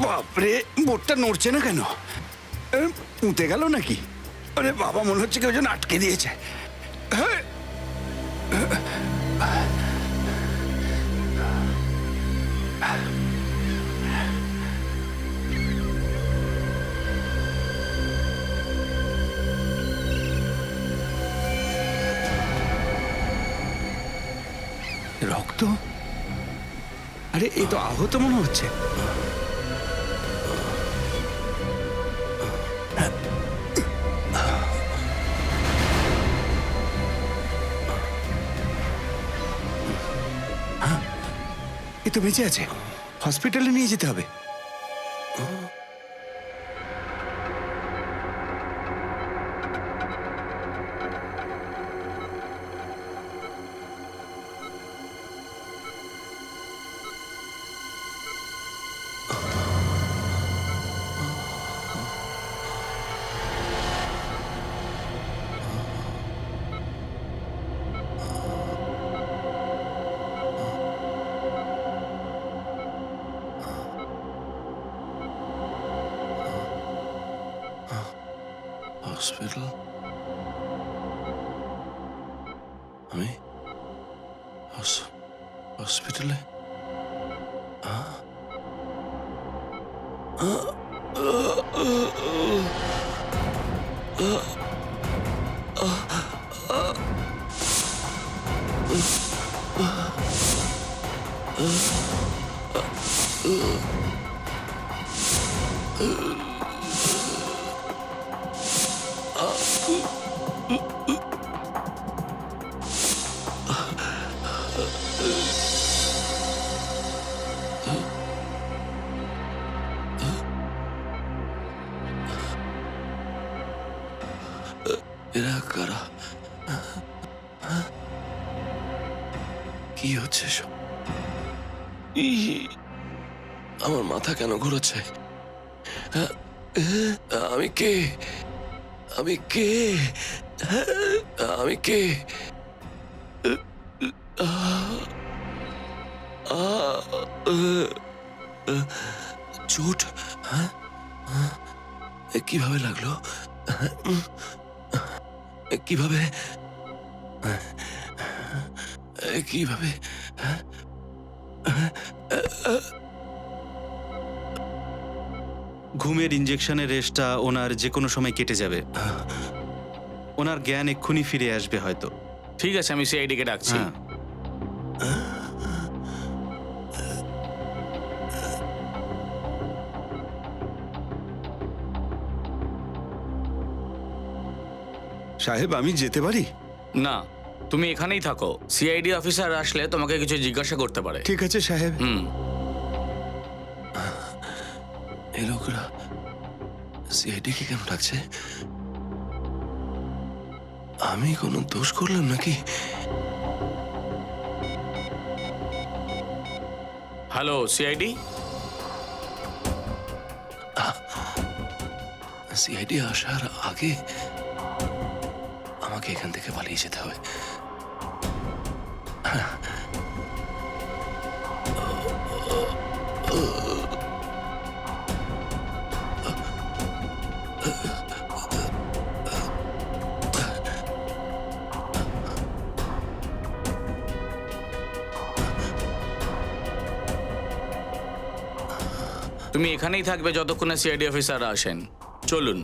বাপরে, বোটটা নড়ছে না কেন? পুঁতে গেল নাকি? আরে বাবা, মনে হচ্ছে কেউ যেন আটকে দিয়েছে। হ্যাঁ, রক্ত? আরে এ তো আহত মনে হচ্ছে। এ তো বেঁচে আছে, হসপিটালে নিয়ে যেতে হবে। হসপিটাল? আমি হসপিটালে? এরা কারা? কি হচ্ছে সব? আমার মাথা কেন ঘুরোচ্ছে? আমি কে? আমি কে? আমি কে? চোট? কিভাবে লাগলো? কিভাবে? কিভাবে? ঘুমের ইঞ্জেকশনের রেশটা ওনার যে কোনো সময় কেটে যাবে। ওনার জ্ঞান এক্ষুনি ফিরে আসবে হয়তো। ঠিক আছে, আমি সিআইডিকে ডাকছি। হ্যাঁ। সাহেব, আমি যেতে পারি? না, তুমি এখানেই থাকো। সিআইডি অফিসার আসলে তোমাকে কিছু জিজ্ঞাসা করতে পারে। ঠিক আছে সাহেব। এই লোকরা সিআইডিকে কেন ডাকছে? আমি কোনো দোষ করলাম নাকি? Hello CID. সিআইডি আসার আগে আমাকে এখান থেকে পালিয়ে যেতে হবে। তুমি এখানেই থাকবে যতক্ষণে সিআইডি অফিসাররা আসেন। চলুন।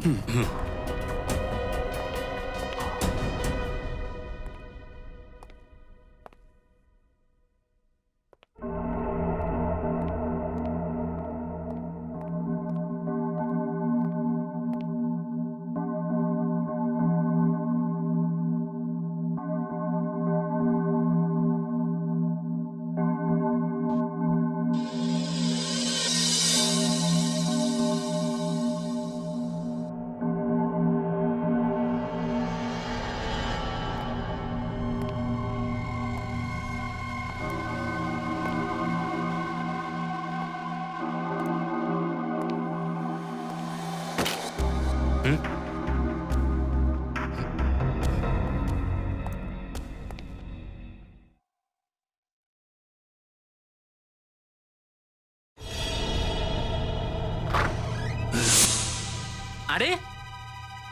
আরে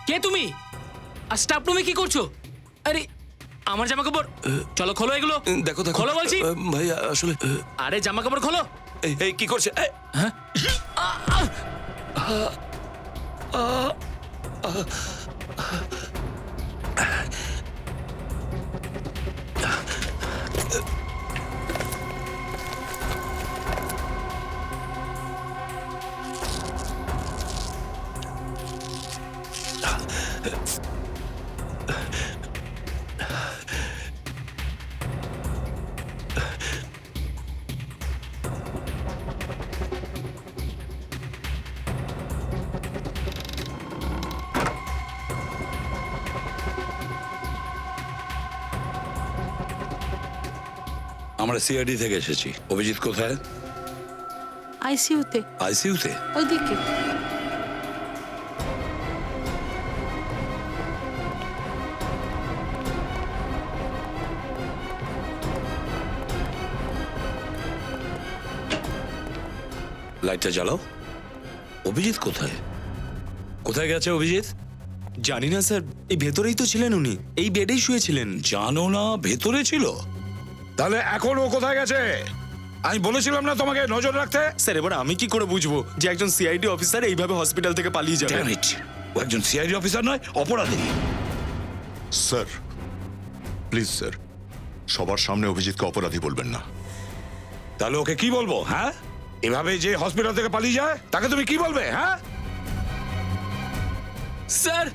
কে তুমি? আর স্টাফ রুমে কি করছো? আরে আমার জামা কাপড়, চলো খোলো এগুলো। দেখো দেখো খোলো বলছি। ভাই আসলে আরে জামা কাপড় খোলো। এই এই কি করছে এই, আমরা সিআইডি থেকে এসেছি। অভিজিৎ কোথায়? আইসিইউতে আইসিইউতে? ওইদিকে। লাইটটা জ্বালাও। অভিজিৎ কোথায়? কোথায় গেছে অভিজিৎ? জানি না স্যার, এই ভেতরেই তো ছিলেন উনি, এই বেডেই শুয়েছিলেন। জানো না ভেতরে ছিল? তাহলে এখন ও কোথায় গেছে? আমি বলেছিলাম না তোমাকে নজর রাখতে? স্যার এবার আমি কি করে বুঝবো যে একজন সিআইডি অফিসার এইভাবে হসপিটাল থেকে পালিয়ে যাবে? Damn it! ও একজন সিআইডি অফিসার নয়, অপরাধী। স্যার প্লিজ স্যার, সবার সামনে অভিজিৎকে অপরাধী বলবেন না। তাহলে ওকে কি বলবো? হ্যাঁ, এভাবে যে হসপিটাল থেকে পালিয়ে যায় তাকে তুমি কি বলবে? হ্যাঁ, স্যার,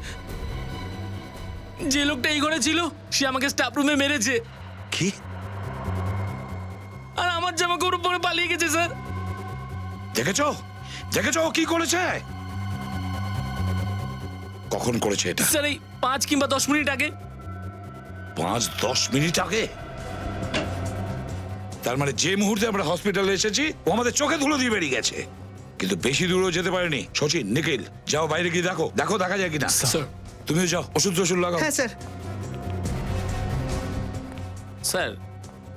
যে লোকটা এই ঘরে ছিল সে আমাকে স্টাফ রুমে মেরেছে কি? আর আমার জামা কাপড় পরে পালিয়ে গেছে স্যার। দেখেছো দেখেছো ও কি করেছে? কখন করেছে এটা? স্যার এই 5 কিংবা 10 মিনিট আগে। 5-10 মিনিট আগে? তার মানে যে মুহূর্তে আমরা হসপিটালে এসেছি ও আমাদের চোখে ধুলো দিয়ে বেরিয়ে গেছে। কিন্তু বেশি দূরেও যেতে পারেনি। সচিন, নিখিল, যাও বাইরে গিয়ে দেখো দেখো দেখা যায় কিনা। স্যার। তুমিও যাও, ওষুধ লাগাও। হ্যাঁ স্যার। স্যার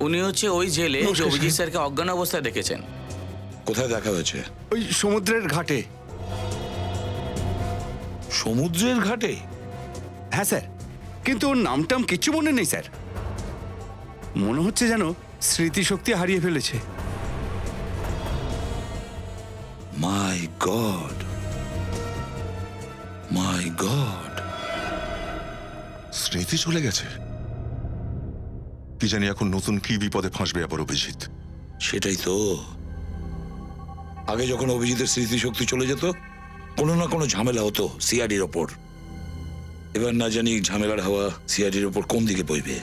উনি হচ্ছে ওই জেলে যে অভিজিৎ স্যারকে অজ্ঞান অবস্থায় দেখেছেন। কোথায় দেখা হয়েছে? ওই সমুদ্রের ঘাটে। সমুদ্রের ঘাটে? হ্যাঁ স্যার, কিন্তু ওর নামটাম কিচ্ছু মনে নেই স্যার। মনে হচ্ছে যেন স্মৃতিশক্তি হারিয়ে ফেলেছে। মাই গড, মাই গড। স্মৃতি চলে গেছে? কি জানি এখন নতুন কি বিপদে ফাঁসবে আবার অভিজিৎ। সেটাই তো। আগে যখন অভিজিতের স্মৃতিশক্তি চলে যেত কোনো না কোনো ঝামেলা হতো সিআইডির ওপর। এবার না জানি ঝামেলার হাওয়া সিআইডির ওপর কোন দিকে বইবে।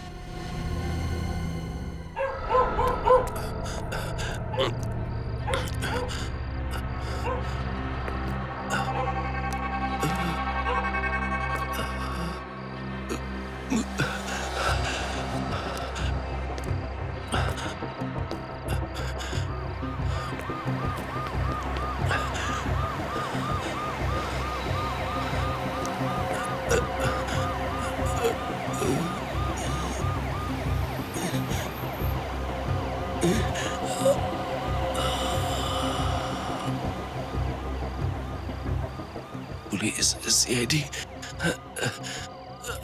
পুলিশ, সিআইডি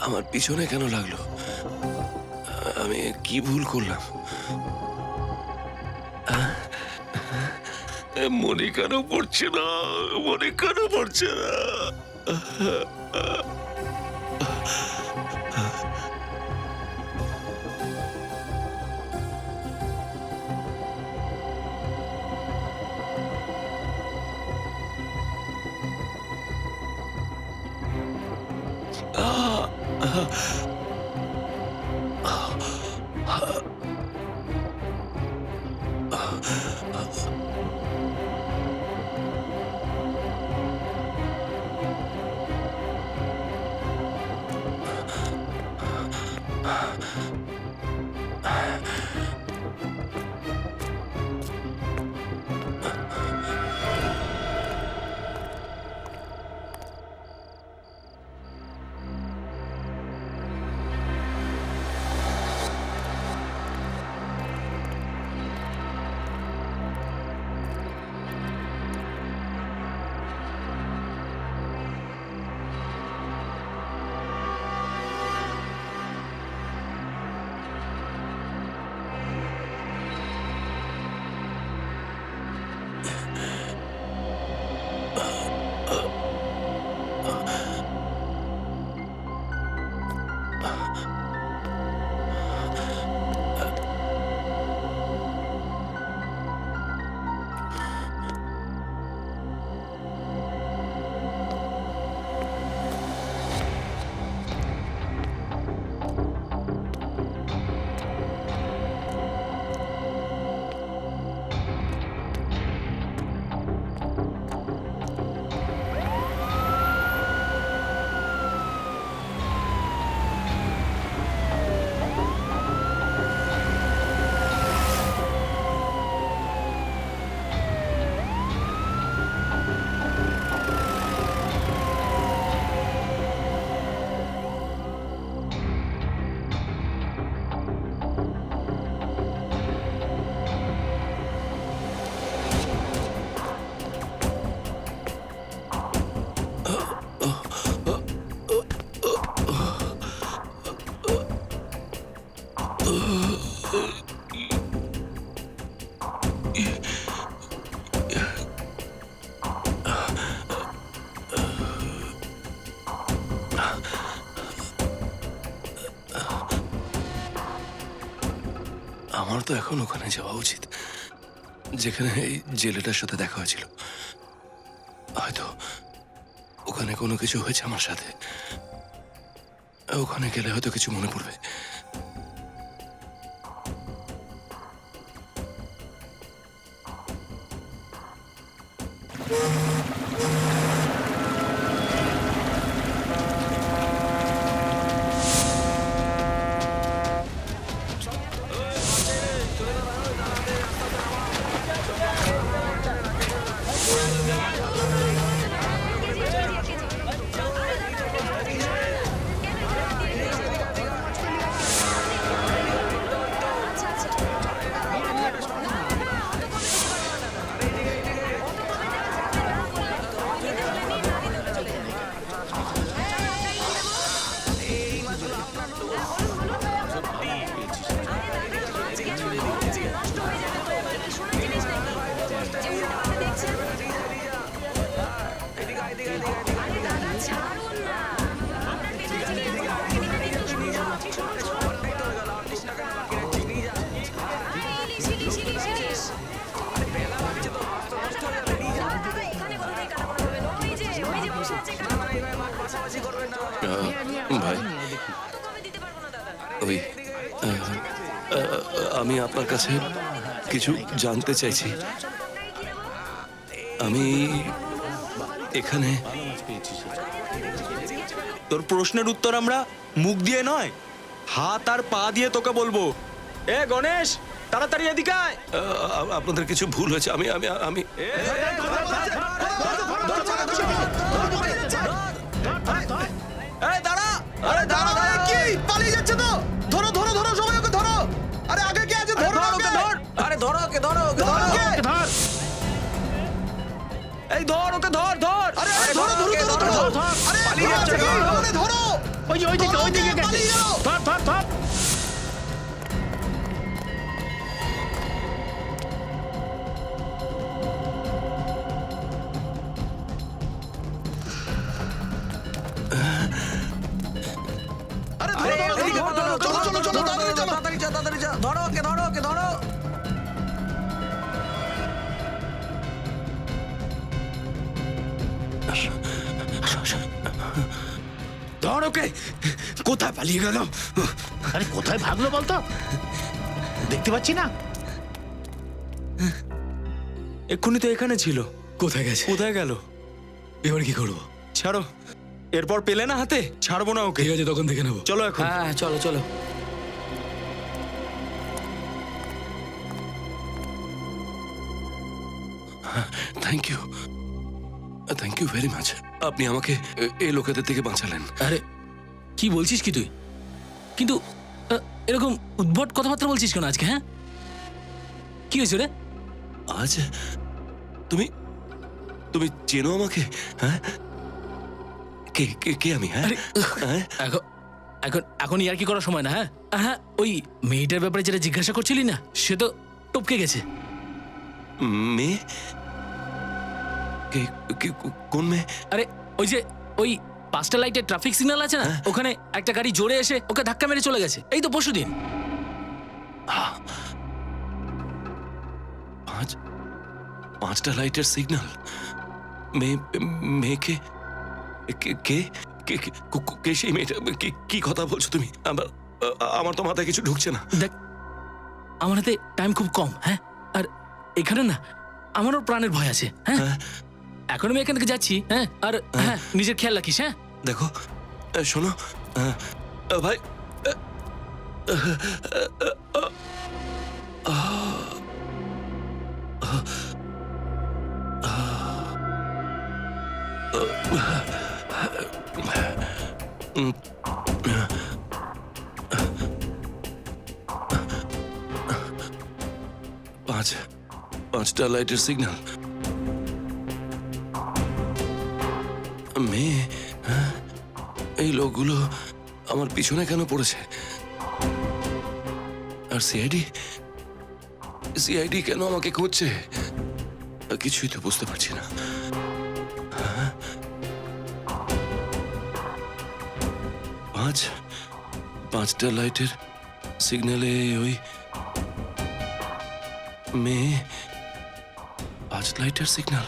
আমার পিছনে কেন লাগলো? আমি কি ভুল করলাম? মনে কেন পড়ছে না? মনে কেন পড়ছে না? আমার তো এখন ওখানে যাওয়া উচিত, যেখানে এই জেলেটার সাথে দেখা হয়েছিল। হয়তো ওখানে কোনো কিছু হয়েছে আমার সাথে। ওখানে গেলে হয়তো কিছু মনে পড়বে। ভাই, ওই আমি আপনার কাছে কিছু জানতে চাইছি। আমি এখানে তোর প্রশ্নের উত্তর আমরা মুখ দিয়ে নয়, হাত আর পা দিয়ে তোকে বলবো। এ গণেশ, তাড়াতাড়ি এদিকে আয়। আপনাদের কিছু ভুল হয়েছে। আমি আমি আমি এই দাঁড়া, আরে দাঁড়া, দাঁড়া, কি পালিয়ে যাচ্ছে তো? ধরো ধরো ধরো, সবাই ওকে ধরো। আরে আগে কে আছে? ধরো ওকে, ধর। আরে ধরো ওকে, ধরো ওকে, ধরো ওকে, ধর। এই ধর ওকে, ধর ধর। আরে আরে ধরো ধরো ধরো ধরো। আরে পালিয়ে যাচ্ছে কি? আরে ধরো। ওইদিকে গেছে। ধর ধর ধর। ধর ওকে। কোথায় পালিয়ে গেল? আরে কোথায় ভাগলো বলতো? দেখতে পাচ্ছি না। এক্ষুনি তো এখানে ছিল। কোথায় গেছে? কোথায় গেল? এবার কি করবো? ছাড়ো, এরপর পেলে না হাতে, ছাড়বো না ওকে। ঠিক আছে, তখন দেখে নেবো। চলো এখন। হ্যাঁ চলো চলো। Thank you very much. আপনি আমাকে এই লোকেদের থেকে বাঁচালেন। আরে কি বলছিস কি তুই? কিন্তু এরকম উদ্ভট কথাবার্তা বলছিস কেন আজকে? হ্যাঁ, কি হয়েছে রে? আজ তুমি তুমি চেনো আমাকে? হ্যাঁ, কে কে কে আমি? হ্যাঁ, আরে হ্যাঁ? এখন এখন এখন ইয়ার কি করার সময় না। হ্যাঁ হ্যাঁ, ওই মেয়েটার ব্যাপারে যেটা জিজ্ঞাসা করছিলি না, সে তো টপকে গেছে। মেয়ে? কোন মেয়ে? আরে ওই যে ওই 5টা লাইটের ট্রাফিক সিগন্যাল আছে না, ওখানে একটা গাড়ি জোরে এসে ওকে ধাক্কা মেরে চলে গেছে। এই তো পরশুদিন। 5টা লাইটের সিগন্যাল? মেয়েকে কে কে কে সেই মেয়েটা? কি কথা বলছো তুমি? আমার তো মাথায় কিছু ঢুকছে না। দেখ, আমার হাতে টাইম খুব কম। হ্যাঁ, আর এখানে না আমারও প্রাণের ভয় আছে। হ্যাঁ, এখন আমি এখান থেকে যাচ্ছি। হ্যাঁ, আর হ্যাঁ, নিজের খেয়াল রাখিস। হ্যাঁ, দেখো, শোনো ভাই, পাঁচটা লাইটের সিগন্যাল। মেয়ে? হ্যাঁ, এই লোকগুলো আমার পিছনে কেন পড়েছে? আর সিআইডি সিআইডি কেন আমাকে খুঁজছে কিছুই তো বুঝতে পারছি না। পাঁচটা লাইটের সিগন্যালে ওই মেয়ে 5 লাইটের সিগন্যাল।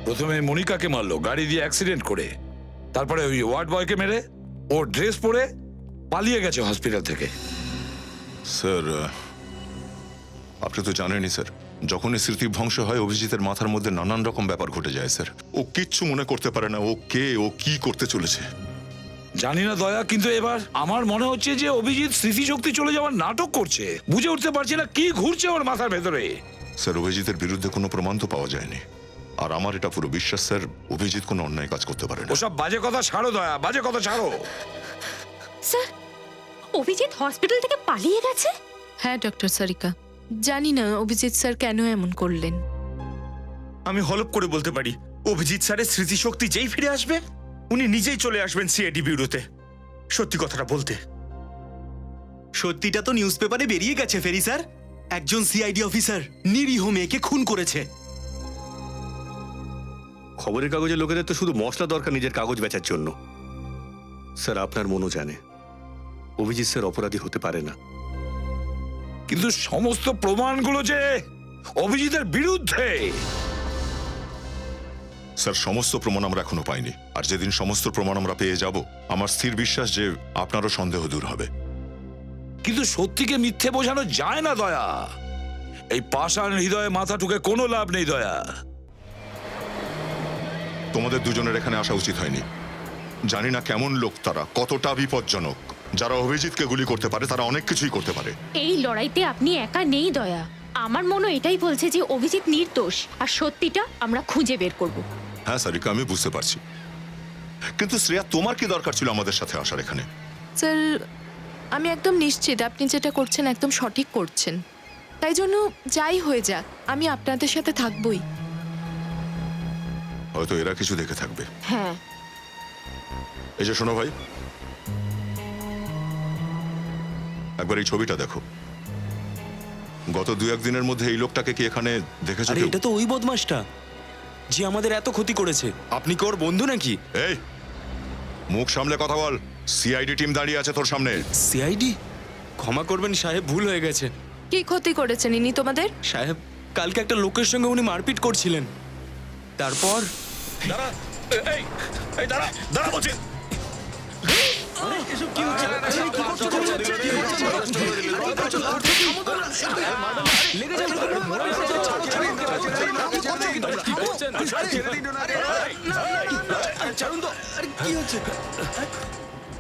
প্রথমে মনিকাকে মারলো গাড়ি দিয়ে অ্যাক্সিডেন্ট করে, তারপরে ওই ওয়ার্ড বয়কে মেরে ওর ড্রেস পরে পালিয়ে গেছে হসপিটাল থেকে। স্যার আপনি তো জানেনই স্যার, যখনই স্মৃতিভ্রংশ হয় অভিজিতের মাথার মধ্যে নানান রকম ব্যাপার ঘটে যায় স্যার। ও কিচ্ছু মনে করতে পারে না ও কে, ও কি করতে চলেছে। জানি না দয়া, কিন্তু এবার আমার মনে হচ্ছে যে অভিজিৎ স্মৃতিশক্তি চলে যাওয়ার নাটক করছে। বুঝে উঠতে পারছি না কি ঘুরছে ওর মাথার ভেতরে। স্যার অভিজিতের বিরুদ্ধে কোনো প্রমাণ তো পাওয়া যায়নি, আর আমার এটা পুরো বিশ্বাস স্যার অভিজিৎ কোনো অন্যায় কাজ করতে পারে না। ওসব বাজে কথা ছাড়ো দয়া, বাজে কথা ছাড়ো। স্যার, অভিজিৎ হসপিটাল থেকে পালিয়ে গেছে? হ্যাঁ ডক্টর সারিকা, জানি না অভিজিৎ স্যার কেন এমন করলেন। আমি হলপ করে বলতে পারি অভিজিৎ স্যারের স্মৃতিশক্তি যেই ফিরে আসবে উনি নিজেই চলে আসবেন সিআইডি ব্যুরোতে সত্যি কথাটা বলতে। সত্যিটা তো নিউজ পেপারে বেরিয়ে গেছে ফেরি স্যার, একজন সিআইডি অফিসার নিরীহ মেয়েকে খুন করেছে। খবরের কাগজের লোকেদের তো শুধু মশলা দরকার নিজের কাগজ বেচার জন্য। স্যার আপনার মনও জানে অভিজিৎ স্যার অপরাধী হতে পারে না, কিন্তু সমস্ত প্রমাণগুলো যে অভিজিতের বিরুদ্ধে। স্যার সমস্ত প্রমাণ আমরা এখনো পাইনি, আর যেদিন সমস্ত প্রমাণ আমরা পেয়ে যাব আমার স্থির বিশ্বাস যে আপনারও সন্দেহ দূর হবে। কিন্তু সত্যিকে মিথ্যে বোঝানো যায় না দয়া। এই পাষাণ হৃদয়ে মাথা ঠুকে কোনো লাভ নেই দয়া। তোমাদের দুজনের এখানে আসা উচিত হয়নি। জানি না কেমন লোক তারা, কতটা বিপজ্জনক। যারা অভিজিৎকে গুলি করতে পারে তারা অনেক কিছুই করতে পারে। এই লড়াইতে আপনি একা নেই দয়া। আমার মনে এটাই বলছে যে অভিজিৎ নির্দোষ, আর সত্যিটা আমরা খুঁজে বের করব। হ্যাঁ সারিকা, আমি বুঝতে পারছি, কিন্তু শ্রেয়া তোমার কি দরকার ছিল আমাদের সাথে আসার এখানে? স্যার আমি একদম নিশ্চিত আপনি যেটা করছেন একদম সঠিক করছেন, তাই জন্য যাই হয়ে যাক আমি আপনাদের সাথে থাকবই। হয়তো এরা কিছু দেখে থাকবে। হ্যাঁ, এই যে শোনো ভাই, একবার এই ছবিটা দেখো। গত 2-1 দিনের মধ্যে এই লোকটাকে কি এখানে দেখেছো? আরে এটা তো ওই বদমাশটা যে আমাদের এত ক্ষতি করেছে। আপনি কি ওর বন্ধু নাকি? এই মুখ সামলে কথা বল। সিআইডি টিম দাঁড়িয়ে আছে তোর সামনে। সিআইডি? ক্ষমা করবেন সাহেব, ভুল হয়ে গেছে। কি ক্ষতি করেছেন ইনি তোমাদের? সাহেব, কালকে একটা লোকের সঙ্গে উনি মারপিট করছিলেন, তারপর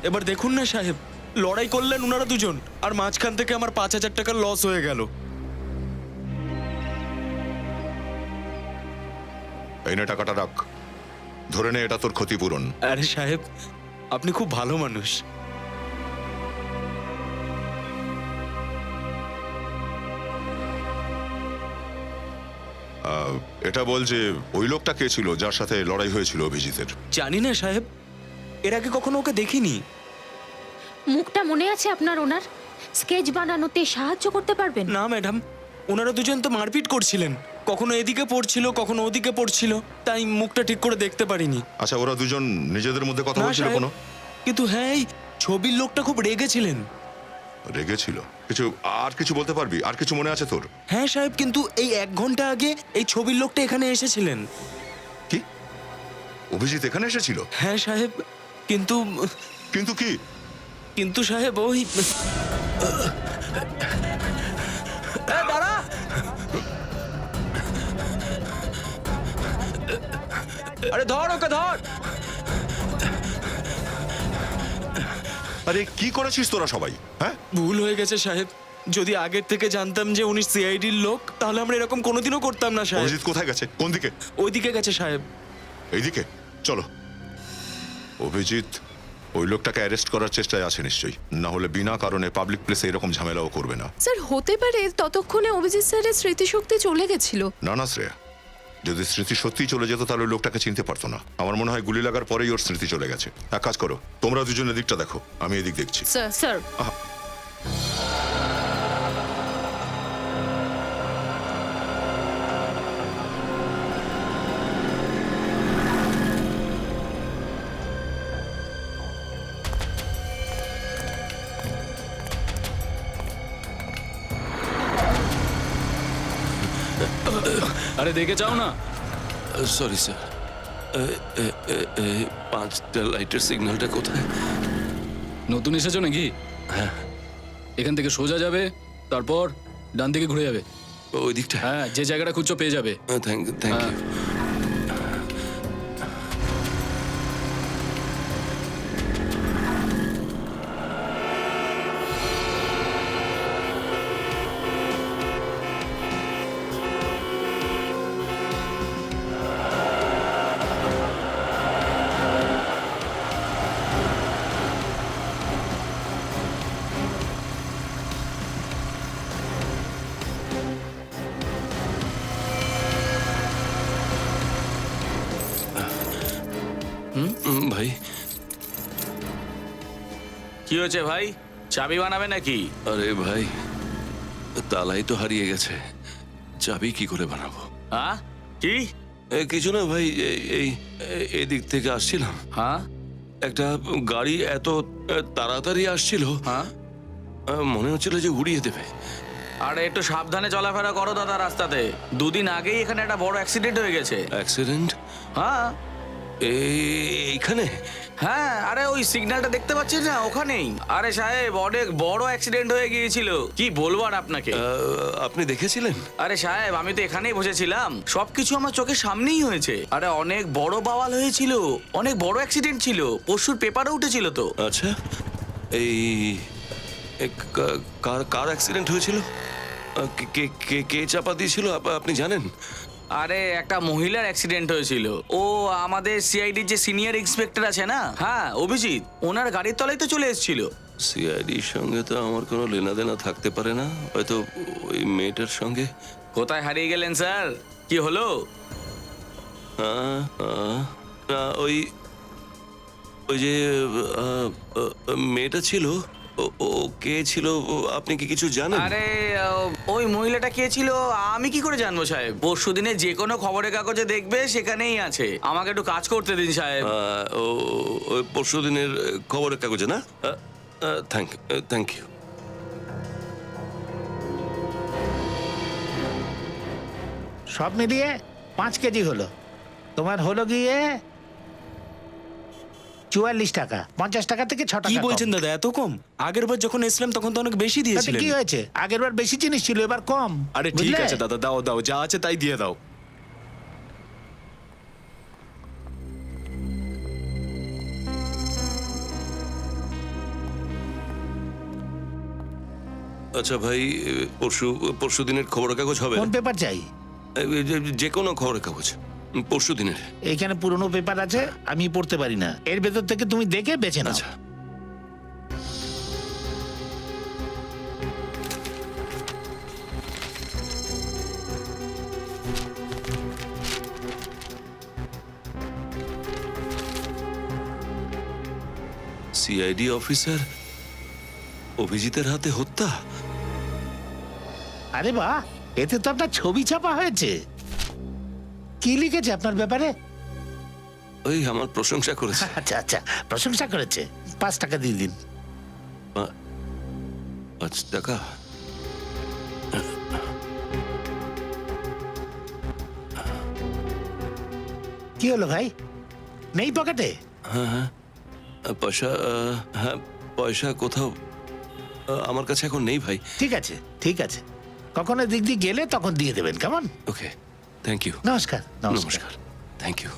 এবার দেখুন না সাহেব, লড়াই করলেন ওনারা দুজন, আর মাঝখান থেকে আমার 5,000 টাকার লস হয়ে গেল। এই নে টাকাটা রাখ, ধরে নে এটা তোর ক্ষতিপূরণ। আরে সাহেব, আপনি খুব ভালো মানুষ। এটা বল যে ওই লোকটা কে ছিল যার সাথে লড়াই হয়েছিল অভিজিতের? জানি না সাহেব, এর আগে কখনো ওকে দেখিনি। মুখটা মনে আছে আপনার ওনার? স্কেচ বানানোতে সাহায্য করতে পারবেন? না ম্যাডাম, ওনারা দুজন তো মারপিট করছিলেন, কখনো এদিকে পড়ছিল কখনো ওদিকে পড়ছিল, তাই মুখটা ঠিক করে দেখতে পারিনি। আচ্ছা, ওরা দুজন নিজেদের মধ্যে কথা না বলছিল সাহেব, কোনো? কিন্তু হ্যাঁ, এই ছবির লোকটা খুব রেগেছিলেন। রেগেছিল? কিছু আর কিছু বলতে পারবি? আর কিছু মনে আছে তোর? হ্যাঁ সাহেব, কিন্তু এই 1 ঘন্টা আগে এই ছবির লোকটা এখানে এসেছিলেন। কি অভিজিৎ এখানে এসেছিল? হ্যাঁ সাহেব, কিন্তু কিন্তু কি? কিন্তু সাহেব ওই দাঁড়া, আরে ধর ওকে, ধর। আরে কি করেছিস তোরা সবাই? হ্যাঁ, ভুল হয়ে গেছে সাহেব, যদি আগের থেকে জানতাম যে উনি সিআইডির লোক তাহলে আমরা এরকম কোনোদিনও করতাম না সাহেব। অভিজিৎ কোথায় গেছে? কোন দিকে? ওইদিকে গেছে সাহেব। এইদিকে চলো। অভিজিৎ ওই লোকটাকে অ্যারেস্ট করার চেষ্টায় আছে নিশ্চয়ই, না হলে বিনা কারণে পাবলিক প্লেসে এরকম ঝামেলাও করবে না। স্যার হতে পারে ততক্ষণে অভিজিৎ স্যারের স্মৃতিশক্তি চলে গেছিল। না না শ্রেয়া, যদি স্মৃতি সত্যিই চলে যেত তাহলে লোকটাকে চিনতে পারতো না। আমার মনে হয় গুলি লাগার পরেই ওর স্মৃতি চলে গেছে। এক কাজ করো, তোমরা দুজনে দিকটা দেখো, আমি এদিক দেখছি। স্যার স্যার আরে দেখে যাও না। সরি স্যার, 5টা লাইটের সিগন্যালটা কোথায়? নতুন এসেছো নাকি? হ্যাঁ। এখান থেকে সোজা যাবে, তারপর ডান দিকে ঘুরে যাবে। ওই দিকটা? হ্যাঁ, যে জায়গাটা খুঁজছো পেয়ে যাবে। Thank you. ভাই, কি হয়েছে ভাই? চাবি বানাবে নাকি? আরে ভাই, তালাই তো হারিয়ে গেছে, চাবি কি করে বানাবো? হ্যাঁ কি? কিছু না ভাই, এদিক থেকে আসছিলাম, হ্যাঁ একটা গাড়ি এত তাড়াতাড়ি আসছিল, হ্যাঁ মনে হচ্ছিল যে উড়িয়ে দেবে। আরে একটু সাবধানে চলাফেরা করো দাদা রাস্তাতে। 2 দিন আগেই এখানে একটা বড় অ্যাক্সিডেন্ট হয়ে গেছে। অ্যাক্সিডেন্ট? হ্যাঁ এইখানে? হ্যাঁ, আরে ওই সিগন্যালটা দেখতে পাচ্ছেন না, ওখানেই। আরে সাহেব, অনেক বড় অ্যাক্সিডেন্ট হয়ে গিয়েছিল, কি বলবো আর আপনাকে। আপনি দেখেছিলেন? আরে সাহেব, আমি তো এখানেই বসেছিলাম, সবকিছু আমার চোখের সামনেই হয়েছে। আরে অনেক বড় বাওয়াল হয়েছিল, অনেক বড় অ্যাক্সিডেন্ট ছিল, পরশুর পেপারে উঠেছিল তো। আচ্ছা, এই কার অ্যাক্সিডেন্ট হয়েছিল? কে চাপা দিয়েছিল আপনি জানেন? আরে একটা মহিলার অ্যাক্সিডেন্ট হয়েছিল। ও আমাদের সিআইডির যে সিনিয়র ইন্সপেক্টর আছে না, হ্যাঁ অভিজিৎ, ওনার গাড়ির তলায় তো চলে এসেছিল। সিআইডির সঙ্গে তো আমার কোনো লেনাদেনা থাকতে পারে না, হয়তো ওই মেয়েটার সঙ্গে। কোথায় হারিয়ে গেলেন স্যার? কি হলো? না, ওই যে মেয়েটা ছিল, ও কে ছিল আপনি কি কিছু জানেন? আরে ওই মহিলাটা কে ছিল আমি কি করে জানবো সাহেব? পরশু দিনে যে কোনো খবরের কাগজে দেখবে, সেখানেই আছে। আমাকে একটু কাজ করতে দিন সাহেব। ওই পরশু দিনের খবরের কাগজে না? Thank you. সব মিলিয়ে 5 কেজি হলো। তোমার হলো গিয়ে 44 টাকা। 50 টাকা থেকে 6 টাকা। কি বলছেন দাদা, এত কম? আগের বার যখন এসলাম তখন তো অনেক বেশি দিয়েছিলেন। কি হয়েছে? আগের বার বেশি জিনিস ছিল, এবার কম। আরে ঠিক আছে দাদা, দাও দাও, যা আছে তাই দিয়ে দাও। আচ্ছা ভাই, পরশু দিনের খবরের কাগজ হবে? কোন পেপার চাই? যে কোনো খবরের কাগজ, পরশু দিনের। এইখানে পুরনো পেপার আছে, আমি পড়তে পারি না। এর ভেতর থেকে তুমি দেখে বেছে নাও। আচ্ছা। সিআইডি অফিসার অভিজিতের হাতে হত্যা? আরে বাহ, এতে তো আপনার ছবি ছাপা হয়েছে। কি লিখেছে আপনার ব্যাপারে? ওই আমার প্রশংসা করেছে। আচ্ছা আচ্ছা, প্রশংসা করেছে। 5 টাকা দিয়ে দিন। 5 টাকা? কি হলো ভাই, নেই পকেটে? হ্যাঁ, পয়সা, হ্যাঁ পয়সা কোথাও আমার কাছে এখন নেই ভাই। ঠিক আছে ঠিক আছে, কখনো দিক দিয়ে গেলে তখন দিয়ে দেবেন, কেমন? ওকে, থ্যাংক ইউ। নমস্কার। নমস্কার, থ্যাংক ইউ।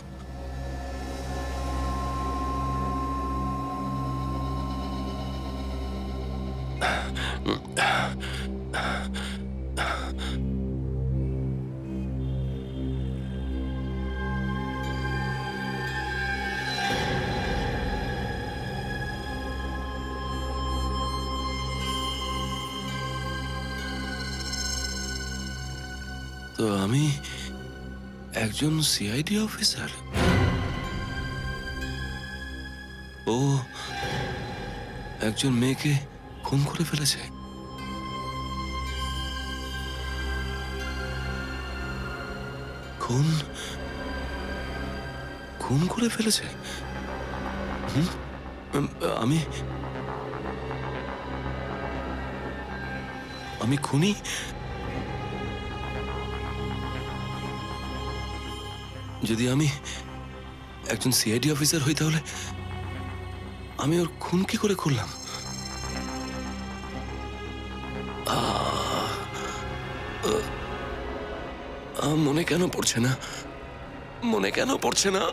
তো আমি একজন সিআইডি অফিসার? ও একজন মেয়েকে খুন করে ফেলেছে। খুন খুন করে ফেলেছে? আমি আমি খুনি? যদি আমি একজন সিআইডি অফিসার হই তাহলে আমি ওর খুন কি করে করলাম? মনে কেন পড়ছে না? মনে কেন পড়ছে না?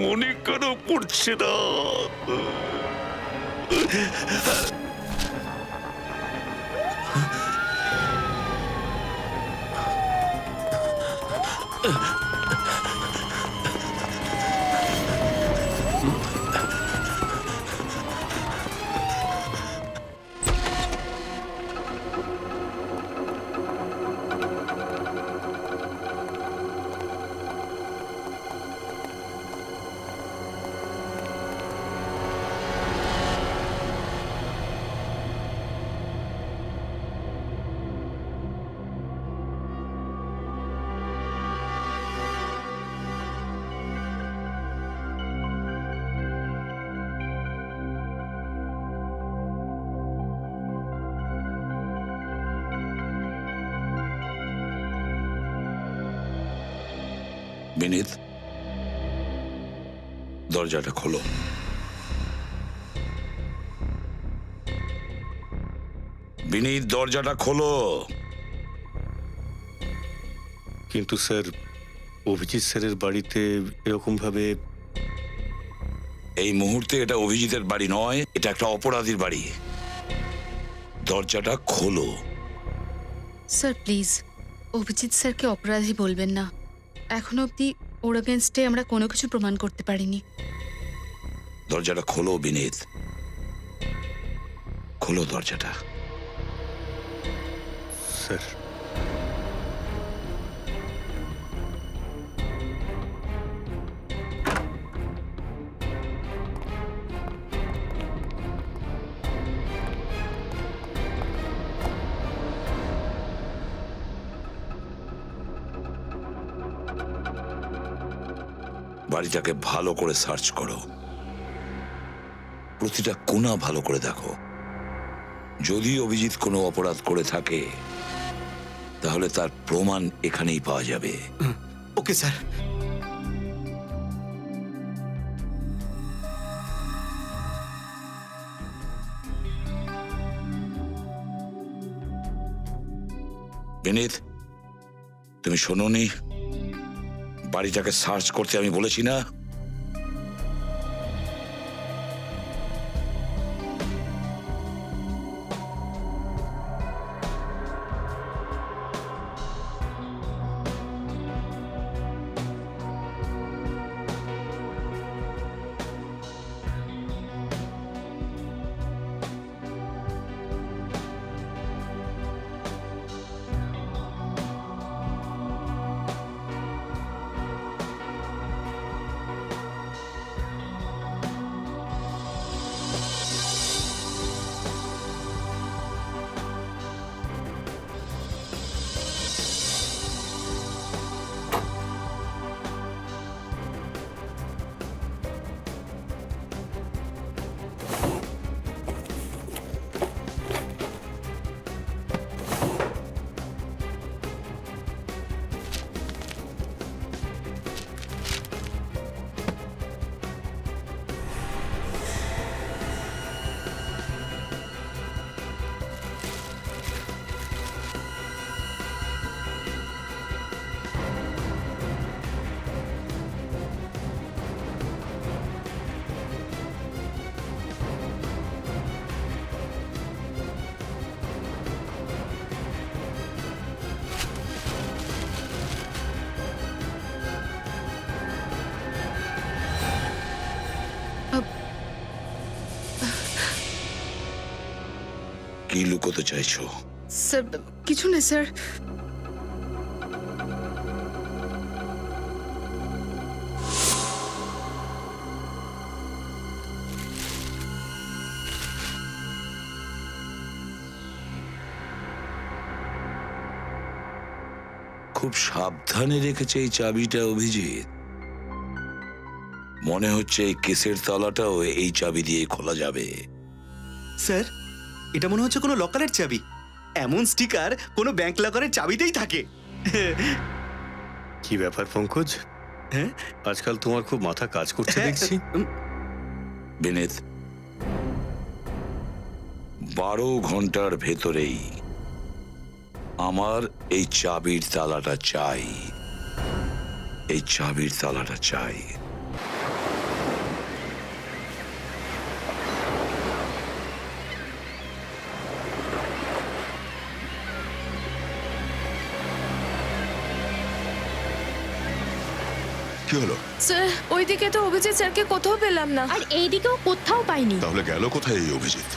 মনে কেন পড়ছে না? বিনীত, দরজাটা খোলো। বিনীত, দরজাটা খোলো। কিন্তু স্যার, অভিজিৎ স্যারের বাড়িতে এরকম ভাবে... এই মুহূর্তে এটা অভিজিতের বাড়ি নয়, এটা একটা অপরাধীর বাড়ি। দরজাটা খোলো। স্যার প্লিজ, অভিজিৎ স্যারকে অপরাধী বলবেন না। এখনো অবধি ওর এগেনস্টে আমরা কোনো কিছু প্রমাণ করতে পারিনি। দরজাটা খোলো বিনীত, খোলো দরজাটা। স্যার, বাড়িটাকে ভালো করে সার্চ করো, প্রতিটা কোণা ভালো করে দেখো। যদি অভিজিৎ কোনো অপরাধ করে থাকে তাহলে তার প্রমাণ এখানেই পাওয়া যাবে। Okay sir. বিনীত, তুমি শোনোনি বাড়িটাকে সার্চ করতে আমি বলেছি না? কি লুকোতে চাইছো? স্যার কিছু না স্যার। খুব সাবধানে রেখেছে এই চাবিটা অভিজিৎ। মনে হচ্ছে এই কেসের তালাটাও এই চাবি দিয়ে খোলা যাবে। স্যার, এটা মনে হচ্ছে কোনো লকারের চাবি। এমন স্টিকার কোনো ব্যাংক লকারের চাবিতেই থাকে। কি ব্যাপার পঙ্কজ? হ্যাঁ? আজকাল তোমার খুব মাথা কাজ করছে দেখছি। বিনীত, 12 ঘন্টার ভেতরেই আমার এই চাবির তালাটা চাই। এই চাবির তালাটা চাই। কি হলো? স্যার ওইদিকে তো অভিজিৎ স্যারকে কোথাও পেলাম না। আর এইদিকেও কোথাও পাইনি। তাহলে গেল কোথায় এই অভিজিৎ?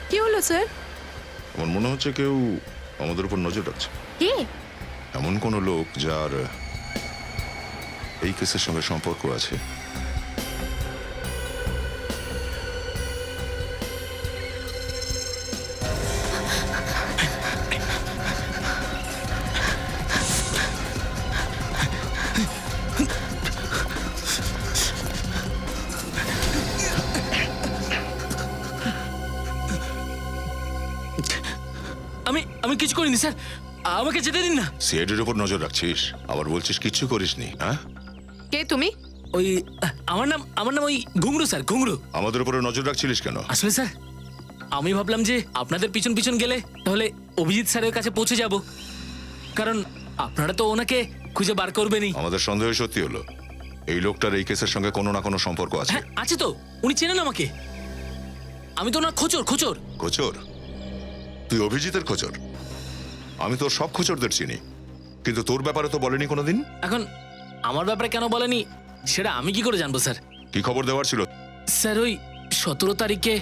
কি হলো স্যার? আমার মনে হচ্ছে কেউ আমাদের উপর নজর রাখছে। কে? এমন কোন লোক যার এই কেসের সঙ্গে সম্পর্ক আছে। আমি কিছু করিনি স্যার, আমাকে যেতে দিন না। সিআইডির উপর নজর রাখছিস, আবার বলছিস কিচ্ছু করিসনি। হ্যাঁ, কে তুমি? ওই আমার নাম ওই ঘুংরু স্যার, ঘুংরু। আমাদের উপরে নজর রাখছিলিস কেন? আসলে স্যার আমি ভাবলাম যে আপনাদের পিছন পিছন গেলে তাহলে অভিজিৎ স্যারের কাছে পৌঁছে যাব, কারণ আপনারা তো ওনাকে খুঁজে বার করবেনই। আমাদের সন্দেহ সত্যি হলো, এই লোকটার এই কেসের সঙ্গে কোনো না কোনো সম্পর্ক আছে। হ্যাঁ আছে তো, উনি চেনেন আমাকে। আমি তো ওনার খোঁচর। খোঁচর? তুই অভিজিতের খোঁচর? আমি তোর সব খোঁচরদের চিনি, কিন্তু তোর ব্যাপারে তো বলেনি কোনোদিন। এখন আমার ব্যাপারে কেন বলেনি সেটা আমি কি করে জানবো স্যার? কি খবর দেওয়ার ছিল? স্যার ওই 17 তারিখে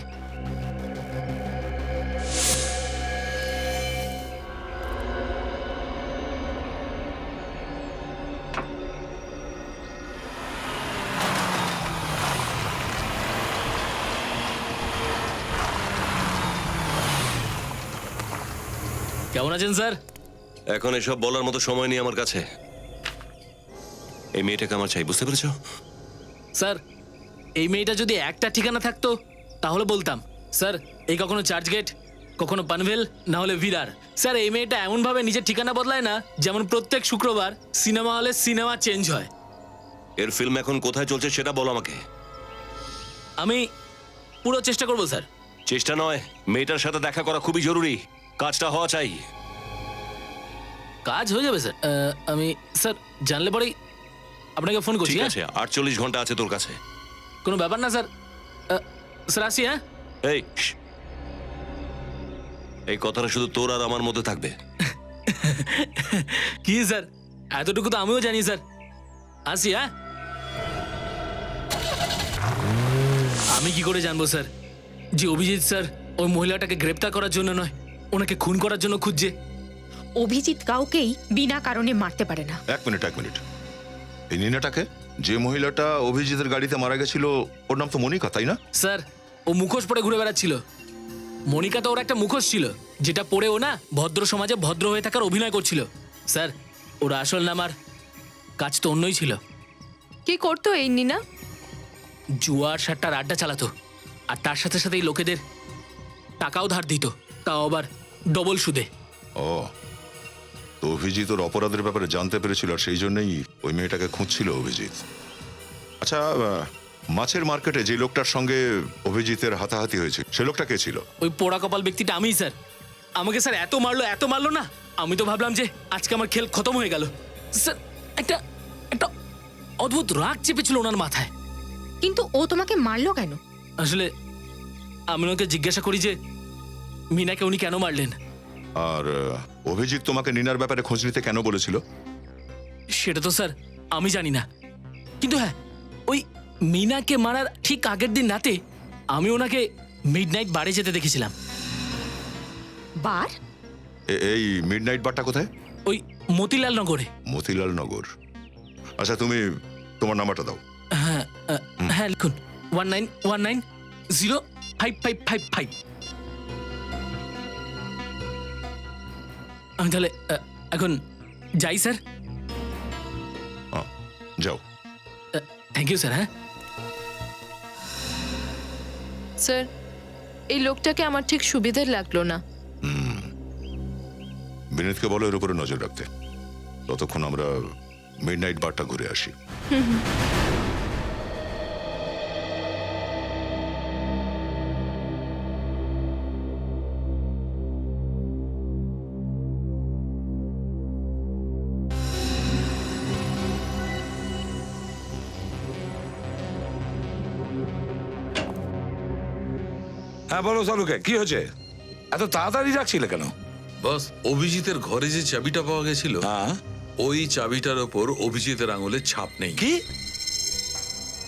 কেমন আছেন স্যার? এখন এসব বলার মতো সময় নেই আমার কাছে। এই মেয়েটাকে আমার চাই, বুঝতে পেরেছো? স্যার এই মেয়েটা যদি একটা ঠিকানা থাকতো তাহলে বলতাম। স্যার এই কখনো চার্চ গেট, কখনো পানভেল, না হলে ভিরার। স্যার এই মেয়েটা এমন ভাবে নিজের ঠিকানা বদলায় না যেমন প্রত্যেক শুক্রবার সিনেমা হলে সিনেমা চেঞ্জ হয়। এর ফিল্ম এখন কোথায় চলছে সেটা বলো আমাকে। আমি পুরো চেষ্টা করবো স্যার। চেষ্টা নয়, মেয়েটার সাথে দেখা করা খুবই জরুরি, কাজটা হওয়া চাই। কাজ হয়ে যাবে স্যার। আমি স্যার জানলে পরেই আপনাকে ফোন করছি। ঠিক হ্যাঁ? আছে, 48 ঘন্টা আছে তোর কাছে। কোনো ব্যাপার না স্যার। স্যার আসি। হ্যাঁ এই এই কথাটা শুধু তোর আর আমার মধ্যে থাকবে। কি স্যার, এতটুকু তো আমিও জানি স্যার। আসি। হ্যাঁ আমি কি করে জানবো স্যার যে অভিজিৎ স্যার ওই মহিলাটাকে গ্রেপ্তার করার জন্য নয়, ওনাকে খুন করার জন্য খুঁজছে। অভিজিৎ কাউকেই বিনা কারণে মারতে পারে না। এক মিনিট। এই নিনাটাকে, যে মহিলাটা অভিজিতের গাড়িতে মারা গেছিল, ওর নাম তো মনিকা, তাই না? স্যার ও মুখোশ পরে ঘুরে বেড়াচ্ছিল। মনিকা তো ওর একটা মুখোশ ছিল, যেটা পরে ও না ভদ্র সমাজে ভদ্র হয়ে থাকার অভিনয় করছিল। স্যার ওর আসল নাম আর কাজ তো অন্যই ছিল। কি করতো এই নিনা? জুয়ার সাট্টার আড্ডা চালাতো, আর তার সাথে সাথে এই লোকেদের টাকাও ধার দিত, তাও আবার ডবল সুদে। ও, তো অভিজিৎ ওর অপরাধের ব্যাপারে জানতে পেরেছিল, আর সেই জন্যই ওই মেয়েটাকে খুঁজছিল অভিজিৎ। আচ্ছা, মাছের মার্কেটে যে লোকটার সঙ্গে অভিজিতের হাতাহাতি হয়েছে, সে লোকটা কে ছিল? ওই পোড়া কপাল ব্যক্তিটা আমিই স্যার। আমাকে স্যার এত মারলো না, আমি তো ভাবলাম যে আজকে আমার খেল খতম হয়ে গেল। স্যার একটা অদ্ভুত রাগ চেপেছিল ওনার মাথায়। কিন্তু ও তোমাকে মারলো কেন? আসলে আমি ওকে জিজ্ঞাসা করি যে মিনাকে উনি কেন মারলেন। আর অভিজিৎ তোমাকে নিনার ব্যাপারে খোঁজ নিতে কেন বলেছিল? সেটা তো স্যার আমি জানি না, কিন্তু হ্যাঁ ওই মিনাকে মারার ঠিক আগের দিন রাতে আমি ওনাকে মিডনাইট বারে যেতে দেখেছিলাম। বার? এই মিডনাইট বারটা কোথায়? ওই মতিলাল নগরে। মতিলাল নগর। আচ্ছা, তুমি তোমার নাম্বারটা দাও। হ্যাঁ লিখুন 1919 05555। আমি তাহলে এখন যাই স্যার। হ্যাঁ যাও। Thank you sir. হ্যাঁ স্যার, এই লোকটাকে আমার ঠিক সুবিধের লাগলো না। বিনীতকে বলো এর উপরে নজর রাখতে, ততক্ষণ আমরা মিডনাইট বারটা ঘুরে আসি। হ্যাঁ বলো সালুকে, কি হয়েছে? এত তাড়াতাড়ি রাখছিলে কেন? বস, অভিজিতের ঘরে যে চাবিটা পাওয়া গেছিল, হ্যাঁ, ওই চাবিটার ওপর অভিজিতের আঙুলের ছাপ নেই। কি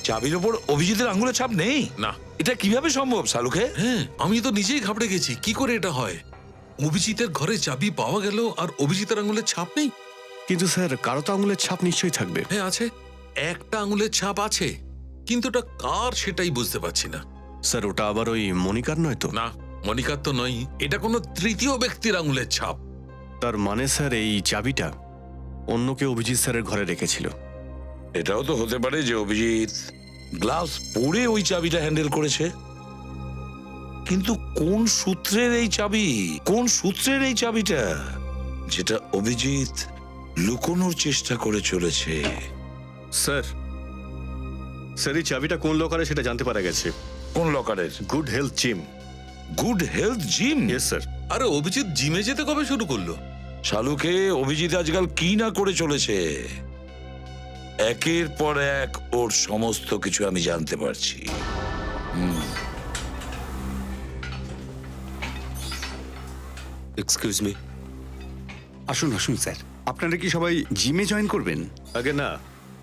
চাবির ওপর অভিজিতের আঙুলের ছাপ নেই? না। এটা কিভাবে সম্ভব সালুকে? হ্যাঁ, আমি তো নিজেই ঘাবড়ে গেছি, কি করে এটা হয়? অভিজিতের ঘরে চাবি পাওয়া গেল আর অভিজিতের আঙুলের ছাপ নেই। কিন্তু স্যার কারো তো আঙুলের ছাপ নিশ্চয়ই থাকবে। হ্যাঁ আছে, একটা আঙুলের ছাপ আছে, কিন্তু ওটা কার সেটাই বুঝতে পারছি না। স্যার ওটা আবার ওই মনিকার নয় তো? না, মনিকার তো নয়, এটা কোনো তৃতীয় ব্যক্তির আঙুলের ছাপ। তার মানে স্যার এই চাবিটা অন্য কেউ অভিজিৎ স্যারের ঘরে রেখেছিল। এটাও তো হতে পারে যে অভিজিৎ গ্লাভস পরে ওই চাবিটা হ্যান্ডেল করেছে। কিন্তু কোন সূত্রের এই চাবি, কোন সূত্রের এই চাবিটা যেটা অভিজিৎ লুকোনোর চেষ্টা করে চলেছে? স্যার স্যার এই চাবিটা কোন লকারে সেটা জানতে পারা গেছে। কোন লকারের? Good health gym. Good health gym? Yes sir. আরে অভিজিৎ জিমে যেতে কবে শুরু করলো? শালুকে, অভিজিৎ আজকাল কি না করে চলেছে, একের পর এক ওর সমস্ত কিছু আমি জানতে পারছি। Excuse me. আসুন আসুন স্যার, আপনারা কি সবাই জিমে জয়েন করবেন? আগে না,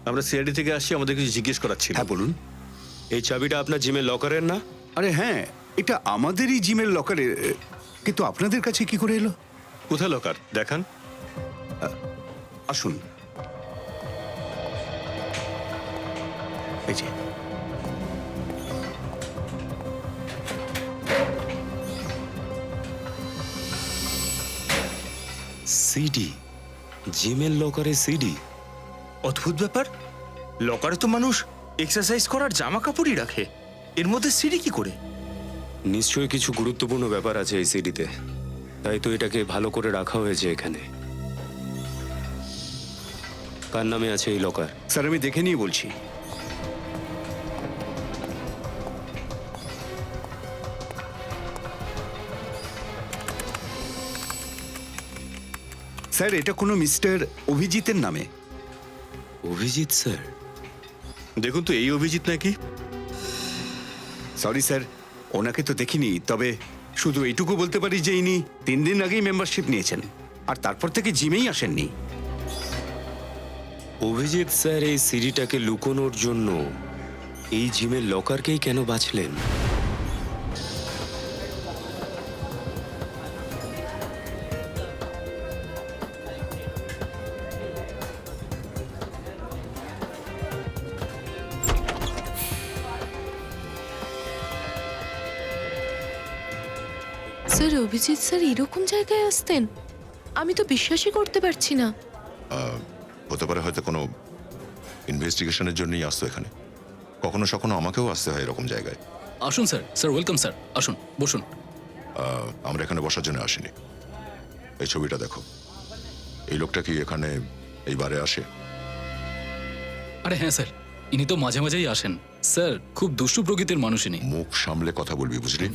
আমরা সিআইডি থেকে আসছি, আমাদের কিছু জিজ্ঞেস করার ছিল। হ্যাঁ বলুন। এই চাবিটা আপনার জিমের লকারের না? আরে হ্যাঁ, এটা আমাদেরই জিমের লকারে, কিন্তু আপনাদের কাছে কি করে এলো? কোথায় লকার দেখান। আসুন, এই যে। সিডি, জিমের লকারে সিডি। অদ্ভুত ব্যাপার, লকারে তো মানুষ এক্সারসাইজ করার জামা কাপড়ই রাখে, এর মধ্যে সিঁড়ি কি করে? নিশ্চয়ই কিছু গুরুত্বপূর্ণ ব্যাপার আছে এই সিডিতে, তাই তো এটাকে ভালো করে রাখা হয়েছে এখানে। কার নামে আছে এই লকার? স্যার আমি দেখে নিয়ে বলছি। স্যার এটা কোনো মিস্টার অভিজিতের নামে। অভিজিৎ স্যার? দেখুন তো, এই অভিজিৎ নাকি? সরি স্যার, ওনাকে তো দেখিনি, তবে শুধু এইটুকু বলতে পারি যে ইনি 3 দিন আগেই মেম্বারশিপ নিয়েছেন, আর তারপর থেকে জিমেই আসেননি। অভিজিৎ স্যার এই সিডিটাকে লুকোনোর জন্য এই জিমের লকারকেই কেন বাছলেন? স্যার, অভিজিৎ স্যার এরকম জায়গায় আসতেন? আমি তো বিশ্বাসই করতে পারছি না। হতে পারে হয়তো কোনো ইনভেস্টিগেশনের জন্যই আসতো এখানে। কখনো সখনো আমাকেও আসতে হয় এরকম জায়গায়। আসুন স্যার। স্যার ওয়েলকাম স্যার, আসুন বসুন। আমরা এখানে বসার জন্য আসিনি। এই ছবিটা দেখো, এই লোকটা কি এখানে এইবারে আসে? আরে হ্যাঁ স্যার, ইনি তো মাঝে মাঝেই আসেন স্যার, খুব দুষ্টু প্রকৃতির মানুষ ইনি। মুখ সামলে কথা বলবি, বুঝলি?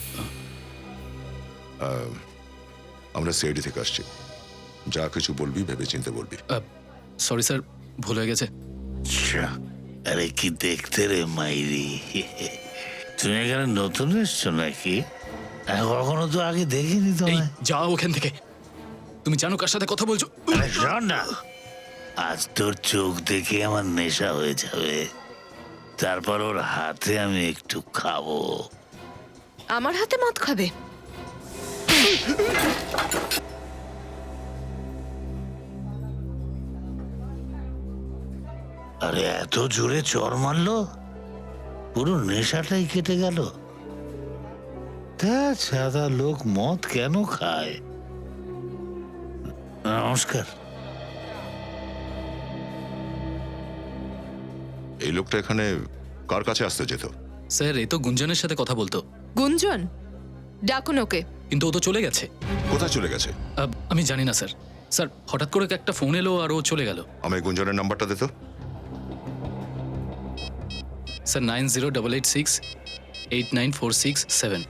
আমরা সিআইডি থেকে আসছি, যা কিছু বলবি ভেবে চিন্তে বলবি। সরি স্যার, ভুল হয়ে গেছে। আরে কি দেখতে রে মাইরি, তুমি এখানে নতুন এসছো নাকি? কখনো তো আগে দেখিনি তো। যাও ওখান থেকে, তুমি জানো কার সাথে কথা বলছো? শোন না, আজ তোর চোখ দেখে আমার নেশা হয়ে যাবে, তারপর ওর হাতে আমি একটু খাবো। আমার হাতে মদ খাবে? আরে এত জোরে চড় মারলো, পুরো নেশাটাই কেটে গেল। আধা সাদা লোক মদ কেন খায়? নমস্কার। এই লোকটা এখানে কার কাছে আসতে যেত? স্যার এ তো গুঞ্জনের সাথে কথা বলতো, গুঞ্জন, ডাকুন ওকে। কিন্তু ও তো চলে গেছে। কোথায় চলে গেছে? আমি জানি না স্যার। স্যার হঠাৎ করে একটা ফোন এলো আর ও চলে গেল। আমায় গুঞ্জনের নাম্বারটা দে তো। Sir 9088689467।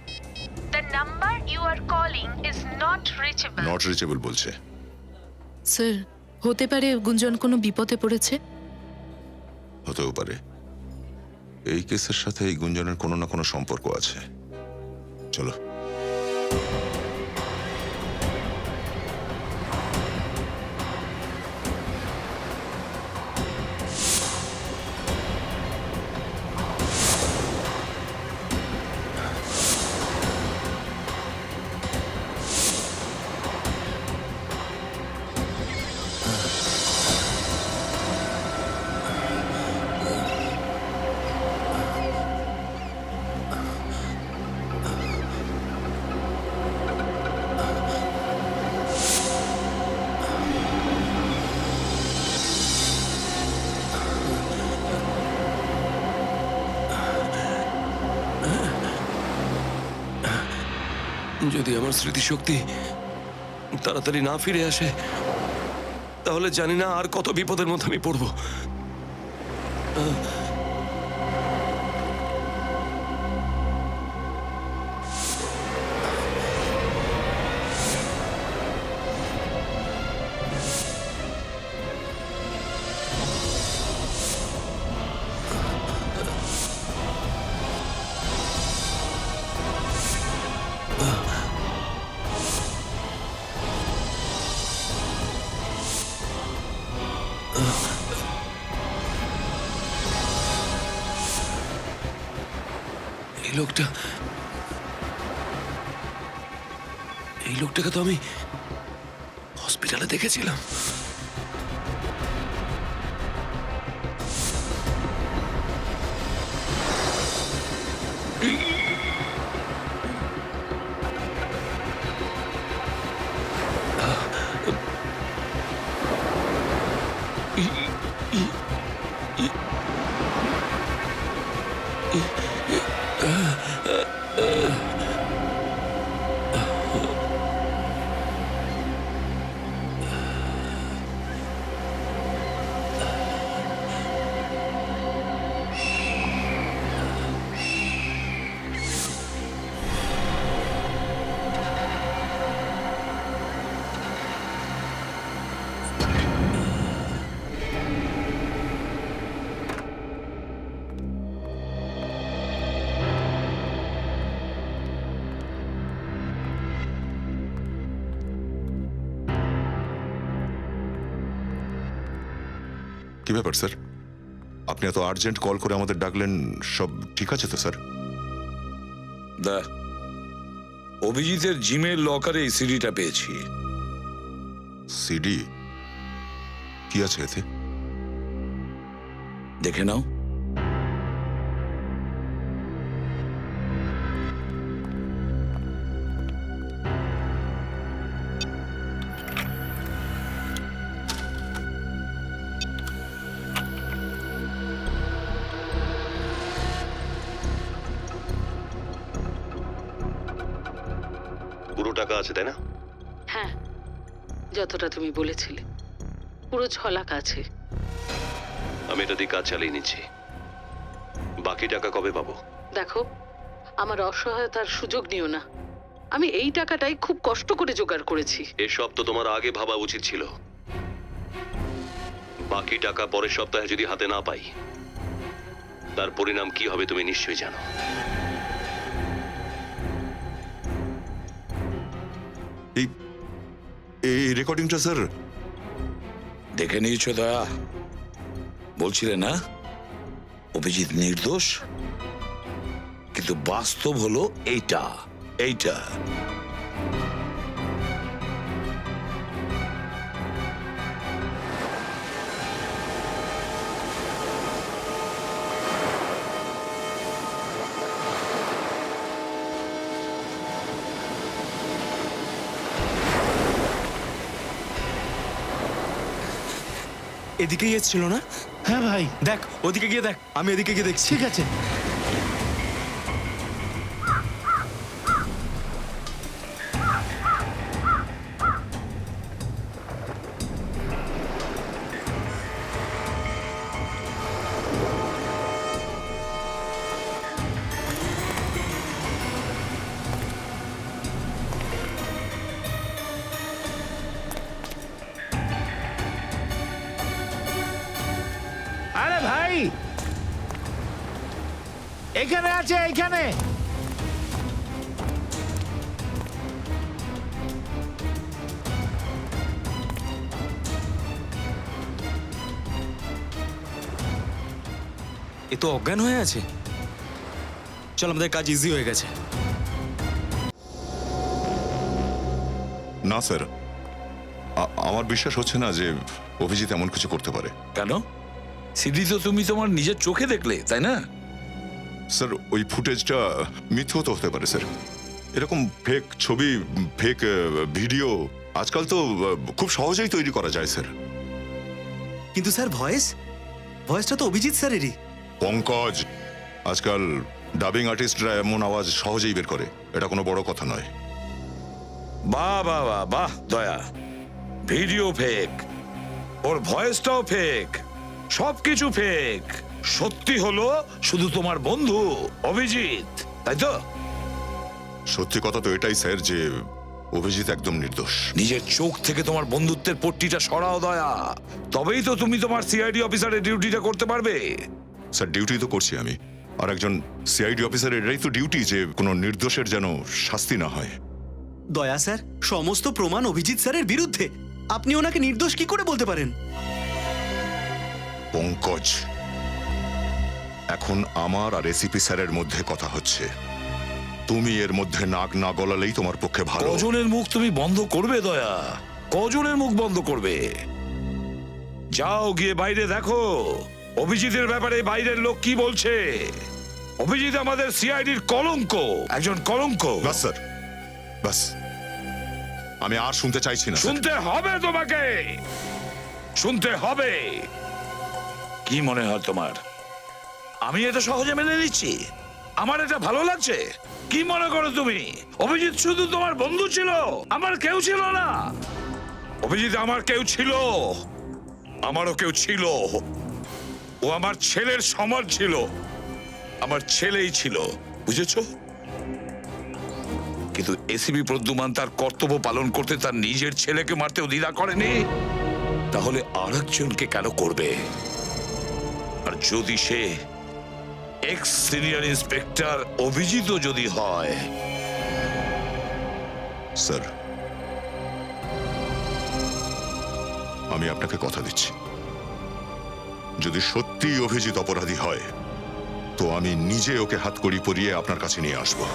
The number you are calling is not reachable. Not reachable বলছে। স্যার, হতে পারে গুঞ্জন কোনো বিপদে পড়েছে। হতেও পারে। এই কেসের সাথে এই গুঞ্জনের কোনো না কোনো সম্পর্ক আছে। চলো। যদি আমার স্মৃতিশক্তি তাড়াতাড়ি না ফিরে আসে তাহলে জানি না আর কত বিপদের মধ্যে আমি পড়ব। এই লোকটাকে তো আমি হসপিটালে দেখেছিলাম। কি ব্যাপার স্যার? আপনি এত আর্জেন্ট কল করে আমাদের ডাকলেন, সব ঠিক আছে তো স্যার? অভিজিতের জিমের লকারে এই সিডিটা পেয়েছি। সিডি? কি আছে এতে? দেখে নাও। পুরো টাকা আছে তাই না? হ্যাঁ, যতটা তুমি বলেছিলে পুরো 6 লাখ আছে। আমি এটা দিয়ে কাজ চালিয়ে নিচ্ছি। বাকি টাকা কবে পাবো? দেখো, আমার অসহায়তার সুযোগ নিও না। আমি এই টাকাটাই খুব কষ্ট করে জোগাড় করেছি। এসব তো তোমার আগে ভাবা উচিত ছিল। বাকি টাকা পরের সপ্তাহে যদি হাতে না পাই তার পরিণাম কি হবে তুমি নিশ্চয়ই জানো। এই রেকর্ডিংটা স্যার দেখে নিয়েছো দয়া? বলছিলে না অভিজিৎ নির্দোষ, কিন্তু বাস্তব হলো এইটা। এদিকেই এসেছিল না? হ্যাঁ ভাই, দেখ ওদিকে গিয়ে দেখ, আমি এদিকে গিয়ে দেখছি। ঠিক আছে। আরে ভাই, এখানে আছে, এইখানে। এ তো অজ্ঞান হয়ে আছে। চল, আমাদের কাজ ইজি হয়ে গেছে। না স্যার, আমার বিশ্বাস হচ্ছে না যে অভিজিৎ এমন কিছু করতে পারে। কেন? সিডি তো তুমি তোমার নিজের চোখে দেখলে, তাই না? স্যার, ওই ফুটেজটা মিথ্যও তো হতে পারে স্যার। এরকম ফেক ছবি, ফেক ভিডিও আজকাল তো খুব সহজেই তৈরি করা যায় স্যার। কিন্তু স্যার, ভয়েসটা তো অভিজিৎ স্যারেরই। পঙ্কজ, আজকাল ডাবিং আর্টিস্টরা এমন আওয়াজ সহজেই বের করে, এটা কোনো বড় কথা নয়। বাহ বাহ বাহ বাহ দয়া, ভিডিও ফেক, ওর ভয়েসটাও ফেক, সবকিছু ফেক। সত্যি হলো শুধু তোমার বন্ধু অভিজিৎ, তাই তো? সত্যি কথা তো এটাই স্যার যে অভিজিৎ একদম নির্দোষ। নিজের চোখ থেকে তোমার বন্ধুত্বের পট্টিটা সরাও দয়া, তবেই তো তুমি তোমার সিআইডি অফিসারের ডিউটিটা করতে পারবে। স্যার, ডিউটি তো করছি আমি, আর একজন সিআইডি অফিসারের এটাই তো ডিউটি যে কোনো নির্দোষের যেন শাস্তি না হয়। দয়া স্যার, সমস্ত প্রমাণ অভিজিৎ স্যারের বিরুদ্ধে। আপনি ওনাকে নির্দোষ কি করে বলতে পারেন? পঙ্কজ, এখন আমার আর এসিপি স্যারের মধ্যে কথা হচ্ছে। তুমি এর মধ্যে নাক না গলালেই তোমার পক্ষে ভালো। কজনের মুখ তুমি বন্ধ করবে দয়া? কজনের মুখ বন্ধ করবে? যাও গিয়ে বাইরে দেখো অভিজিতের ব্যাপারে বাইরের লোক কি বলছে। অভিজিৎ আমাদের সিআইডির কলঙ্ক, একজন কলঙ্ক। বাস স্যার, বাস, আমি আর শুনতে চাইছি না। শুনতে হবে তোমাকে, শুনতে হবে। কি মনে হয় তোমার আমি এটা সহজে মেনে নিচ্ছি? আমার এটা ভালো লাগছে? কি মনে করো তুমি অভিজিৎ শুধু তোমার বন্ধু ছিল, আমার কেউ ছিল না? অভিজিৎ আমার কেউ ছিল, আমারও কেউ ছিল। ও আমার ছেলের সমান ছিল, আমার ছেলেই ছিল, বুঝেছো? কিন্তু এসিবি প্রদ্যুমান তার কর্তব্য পালন করতে তার নিজের ছেলেকে মারতেও দ্বিধা করেনি, তাহলে আরেকজনকে কেন করবে? আর যদি সে এক্স সিনিয়র ইন্সপেক্টর অভিজিৎও যদি হয়? স্যার, আমি আপনাকে কথা দিচ্ছি, যদি সত্যি অভিজিৎ অপরাধী হয় তো আমি নিজে ওকে হাতকড়ি পরিয়ে আপনার কাছে নিয়ে আসবো।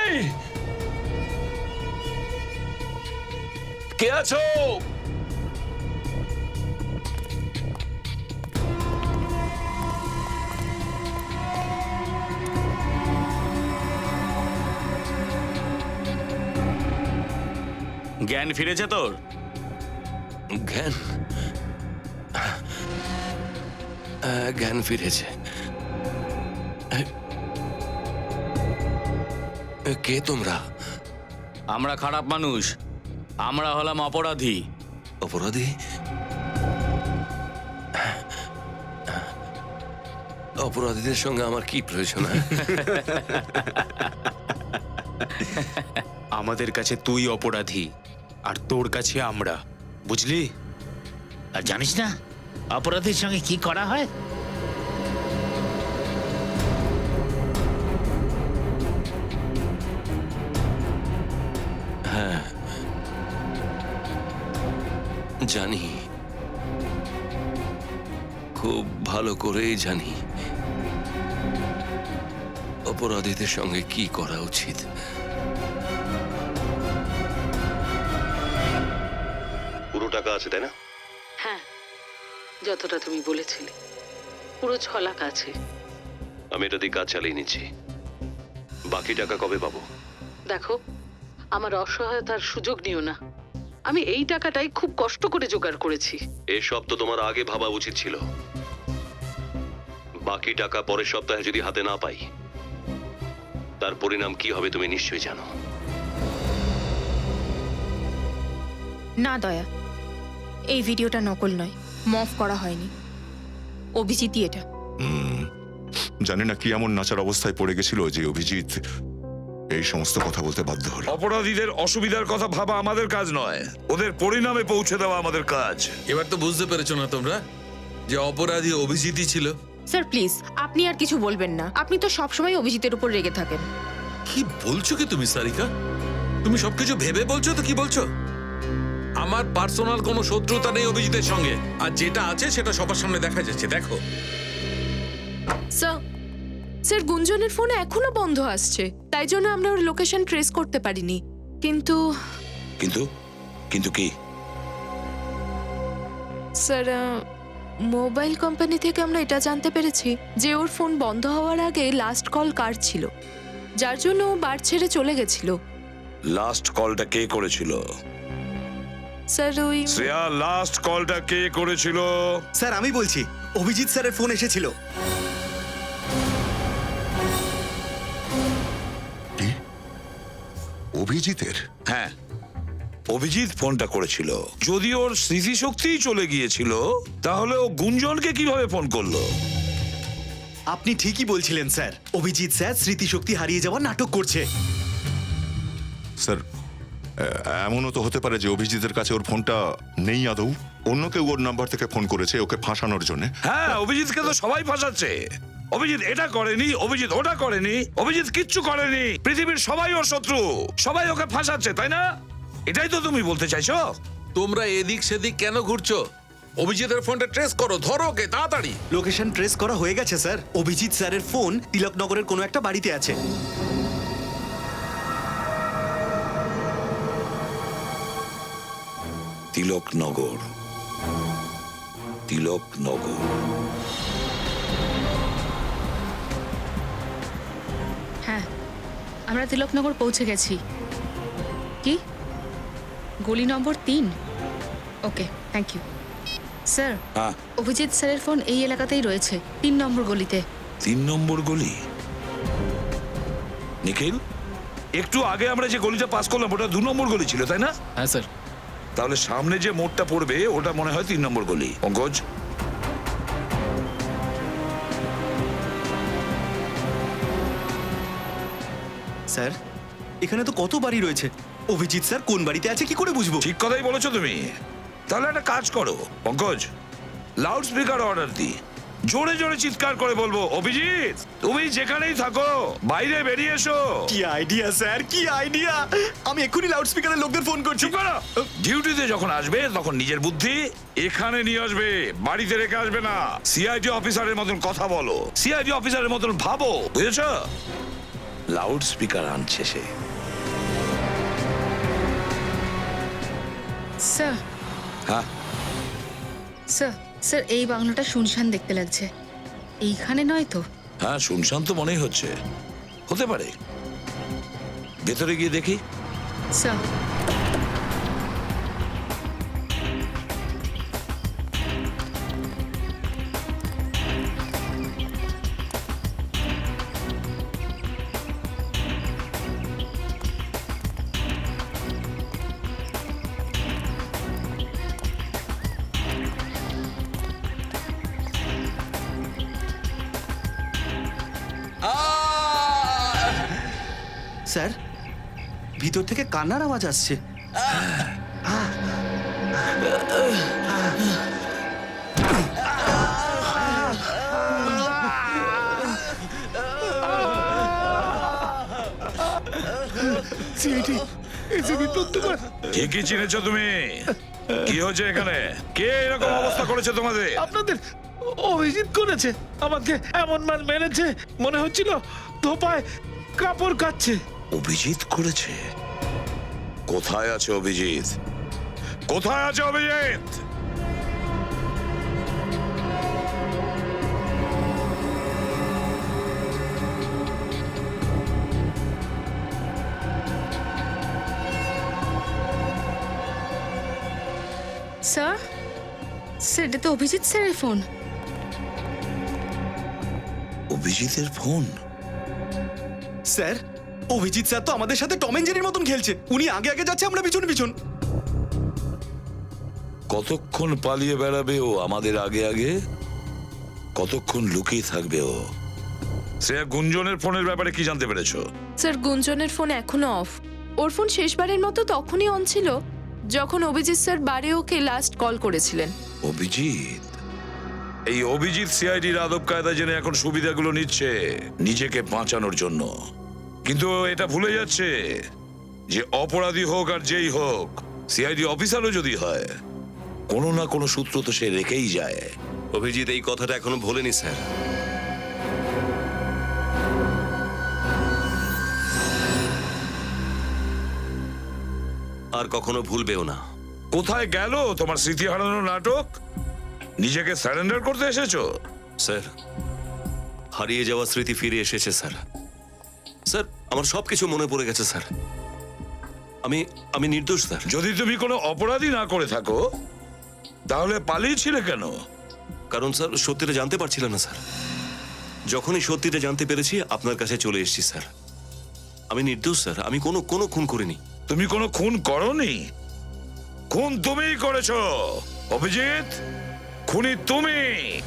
এই কে আছো? জ্ঞান ফিরেছে তোর? জ্ঞান? জ্ঞান ফিরেছে। কে তোমরা? আমরা খারাপ মানুষ, আমরা হলাম অপরাধী। অপরাধী? অপরাধীদের সঙ্গে আমার কি প্রয়োজন? হ্যাঁ? আমাদের কাছে তুই অপরাধী আর তোর কাছে আমরা, বুঝলি? আর জানিস না অপরাধীর সঙ্গে কি করা হয়? হ্যাঁ জানি, খুব ভালো করেই জানি অপরাধীদের সঙ্গে কি করা উচিত। পুরো টাকা আছে তাই না? হ্যাঁ, যতটা তুমি বলেছিলে পুরো 6 লাখ আছে। আমি এটা দিয়ে কাজ চালিয়ে নিচ্ছি। বাকি টাকা কবে পাবো? দেখো, আমার অসহায়তার সুযোগ নিও না। আমি এই টাকাটাই খুব কষ্ট করে জোগাড় করেছি। এসব তো তোমার আগে ভাবা উচিত ছিল। বাকি টাকা পরের সপ্তাহে যদি হাতে না পাই, তার পরিণাম কি হবে তুমি নিশ্চয়ই জানো। না দয়া, এই ভিডিওটা নকল নয়, মফ করা হয়নি। অভিজিৎই এটা। জানি না কি এমন নাচার অবস্থায় পড়ে গেছিল যে অভিজিৎ এই সমস্ত কথা বলতে বাধ্য হলো। অপরাধীদের অসুবিধার কথা ভাবা আমাদের কাজ নয়, ওদের পরিণামে পৌঁছে দেওয়া আমাদের কাজ। এবার তো বুঝতে পেরেছো না তোমরা যে অপরাধী অভিজিৎই ছিল? স্যার প্লিজ, আপনি আর কিছু বলবেন না। আপনি তো সবসময় অভিজিতের উপর রেগে থাকেন। কি বলছো কি তুমি সারিকা? তুমি সবকিছু ভেবে বলছো তো কি বলছো? আমার পার্সোনাল কোনো শত্রুতা নেই অভিজিতের সঙ্গে, আর যেটা আছে সেটা সবার সামনে দেখা যাচ্ছে। দেখো স্যার গুঞ্জনের ফোনে এখনো বন্ধ আসছে, তাই জন্য আমরা ওর লোকেশন ট্রেস করতে পারিনি। কিন্তু কিন্তু কিন্তু কি? স্যার, মোবাইল কোম্পানি থেকে আমরা এটা জানতে পেরেছি যে ওর ফোন বন্ধ হওয়ার আগে লাস্ট কল কার ছিল, যার জন্য ও বার ছেড়ে চলে গেছিল। লাস্ট কলটা কে করেছিল? স্যার ওই শ্রেয়া, লাস্ট কলটা কে করেছিল? স্যার আমি বলছি, অভিজিৎ স্যারের ফোন এসেছিল। অভিজিতের? হ্যাঁ, অভিজিৎ ফোনটা করেছিল। যদি ওর স্মৃতিশক্তিই চলে গিয়েছিল তাহলে ও গুঞ্জনকে কিভাবে ফোন করলো? আপনি ঠিকই বলছিলেন স্যার, অভিজিৎ স্যার স্মৃতিশক্তি হারিয়ে যাওয়ার নাটক করছে। স্যার, এমনও তো হতে পারে যে অভিজিতের কাছে ওর ফোনটা নেই আদৌ, অন্য কেউ ওর নাম্বার থেকে ফোন করেছে ওকে ফাঁসানোর জন্য। হ্যাঁ, অভিজিৎকে তো সবাই ফাঁসাচ্ছে। অভিজিৎ এটা করেনি, অভিজিৎ ওটা করেনি, অভিজিৎ কিচ্ছু করেনি। পৃথিবীর সবাই ওর শত্রু, সবাই ওকে ফাঁসাচ্ছে, তাই না? এটাই তো তুমি বলতে চাইছো? তোমরা এদিক সেদিক কেন ঘুরছো? অভিজিতের ফোনটা ট্রেস করো, ধরো ওকে তাড়াতাড়ি। লোকেশন ট্রেস করা হয়ে গেছে স্যার। অভিজিৎ স্যারের ফোন তিলকনগরের কোনো একটা বাড়িতে আছে। তিলকনগর, তিলকনগর। হ্যাঁ, আমরা তিলকনগর পৌঁছে গেছি। কি? গলি নম্বর 3? ওকে, থ্যাংক ইউ স্যার। হ্যাঁ, অভিজিৎ স্যারের ফোন এই এলাকাতেই রয়েছে, 3 নম্বর গলিতে। 3 নম্বর গলি? নিখিল, একটু আগে আমরা যে গলিটা পাস করলাম ওটা 2 নম্বর গলি ছিল, তাই না? হ্যাঁ স্যার। তাহলে সামনে যে মোড়টা পড়বে ওটা মনে হয় 3 নম্বর গলি। পঙ্কজ, স্যার এখানে তো কত বাড়ি রয়েছে, অভিজিৎ স্যার কোন বাড়িতে আছে কি করে বুঝবো? ঠিক কথাই বলেছো তুমি। তাহলে একটা কাজ করো পঙ্কজ, লাউড স্পিকার অর্ডার দি, জোরে জোরে চিৎকার করে বলবো, অভিজিৎ তুমি যেখানেই থাকো বাইরে বেরিয়ে এসো। কি আইডিয়া স্যার, কি আইডিয়া! আমি এক্ষুনি লাউড স্পিকারে লোকদের ফোন করছি। ডিউটিতে যখন আসবে তখন নিজের বুদ্ধি এখানে নিয়ে আসবে, বাড়িতে রেখে আসবে না। সিআইডি অফিসারের মতন কথা বলো, সিআইডি অফিসারের মতন ভাবো, বুঝেছো? লাউড স্পিকার আনছে সে। স্যার, হ্যাঁ স্যার এই বাংলাটা শুনশান দেখতে লাগছে। এইখানে নয় তো? হ্যাঁ, শুনশান তো মনেই হচ্ছে, হতে পারে। ভেতরে গিয়ে দেখি। স্যার স্যার ভিতর থেকে কান্নার আওয়াজ আসছে। ঠিকই চিনেছো তুমি। কি হচ্ছে এখানে? কে এরকম অবস্থা করেছে তোমাদের? আপনাদের অভিজিৎ করেছে। আমাকে এমন মার মেরেছে মনে হচ্ছিল ধোপায় কাপড় কাচ্ছে। অভিজিৎ করেছে? কোথায় আছে অভিজিৎ? কোথায় আছে অভিজিৎ? স্যার স্যার এটা তো অভিজিৎ স্যারের ফোন। অভিজিতের ফোন? স্যার অভিজিৎ স্যার তো আমাদের সাথে টম এন্ড জেরির মতন খেলছে। উনি আগে আগে যাচ্ছে, আমরা পিছনে পিছন। কতক্ষণ পালিয়ে বেড়াবে ও আমাদের আগে আগে? কতক্ষণ লুকিয়ে থাকবে ও? শ্রেয়া, গুঞ্জনের ফোনের ব্যাপারে কি জানতে পেরেছো? স্যার গুঞ্জনের ফোন এখনো অফ। ওর ফোন শেষবারের মতো তখনই অন ছিল যখন অভিজিৎ স্যার বারে ওকে লাস্ট কল করেছিলেন। অভিজিৎ? এই অভিজিৎ সিআইডির আদব কায়দা জেনে এখন সুবিধাগুলো নিচ্ছে নিজেকে বাঁচানোর জন্য। কিন্তু এটা ভুলে যাচ্ছে যে অপরাধী হোক আর যেই হোক, সিআইডি অফিসারও যদি হয়, কোনো না কোনো সূত্র তো সে রেখেই যায়। অভিজিৎ এই কথাটা এখনো ভোলেনি স্যার। আর কখনো ভুলবেও না। কোথায় গেল তোমার স্মৃতি হারানোর নাটক? নিজেকে সারেন্ডার করতে এসেছো? স্যার, হারিয়ে যাওয়া স্মৃতি ফিরে এসেছে স্যার। স্যার, আমার সবকিছু মনে পড়ে গেছে স্যার। আমি নির্দোষ স্যার। যদি তুমি কোনো অপরাধী না করে থাকো তাহলে পালিয়েছিলে কেন? কারণ স্যার সত্যিটা জানতে পারছিলাম না স্যার। যখনই সত্যিটা জানতে পেরেছি আপনার কাছে চলে এসেছি স্যার। আমি নির্দোষ স্যার। আমি কোনো খুন করিনি। তুমি কোনো খুন করনি? খুন তুমিই করেছো অভিজিৎ। খুনি তুমি,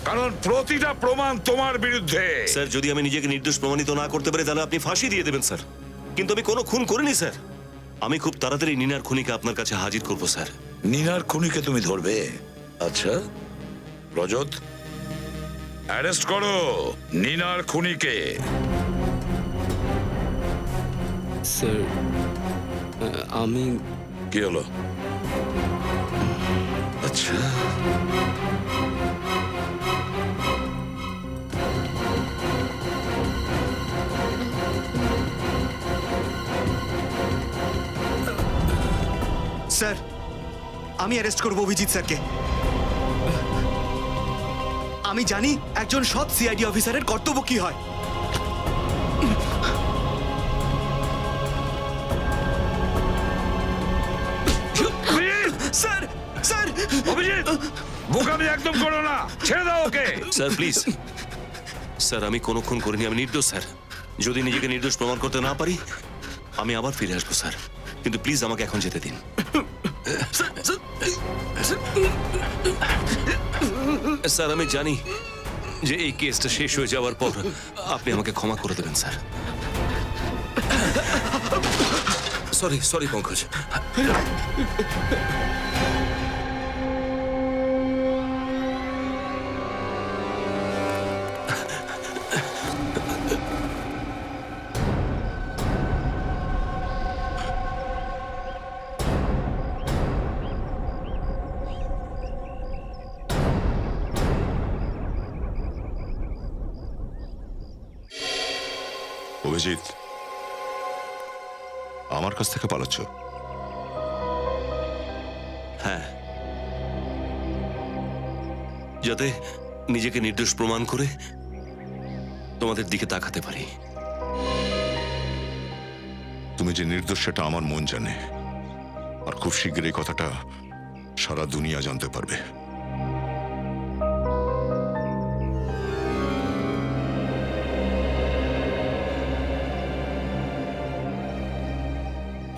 কারণ প্রতিটা প্রমাণ তোমার বিরুদ্ধে। স্যার, যদি আমি নিজেকে নির্দোষ প্রমাণিত না করতে পারি তাহলে আপনি ফাঁসি দিয়ে দেবেন স্যার। কিন্তু আমি কোনো খুন করিনি স্যার। আমি খুব তাড়াতাড়ি নিনার খুনিকে আপনার কাছে হাজির করব স্যার। নিনার খুনিকে তুমি ধরবে? আচ্ছা রজত, অ্যারেস্ট করো নিনার খুনিকে। স্যার আমি কি হলো? আচ্ছা স্যার আমি অ্যারেস্ট করব অভিজিৎ স্যারকে। আমি জানি একজন সৎ সিআইডি অফিসারের কর্তব্য কি হয়। স্যার স্যার অভিজিৎ, বোকামি একদম করো না, ছেড়ে দাও ওকে। Sir please. স্যার, আমি কোনো খুন করিনি। আমি নির্দোষ স্যার। যদি নিজেকে নির্দোষ প্রমাণ করতে না পারি আমি আবার ফিরে আসবো স্যার। কিন্তু প্লিজ আমাকে এখন যেতে দিন। স্যার, আমি জানি যে এই কেসটা শেষ হয়ে যাওয়ার পর আপনি আমাকে ক্ষমা করে দেবেন স্যার। সরি পঙ্কজ। অভিজিৎ, আমার কাছ থেকে পালাচ্ছ? হ্যাঁ, যাতে নিজেকে নির্দোষ প্রমাণ করে তোমাদের দিকে তাকাতে পারি। তুমি যে নির্দোষ সেটা আমার মন জানে, আর খুব শীঘ্রই কথাটা সারা দুনিয়া জানতে পারবে।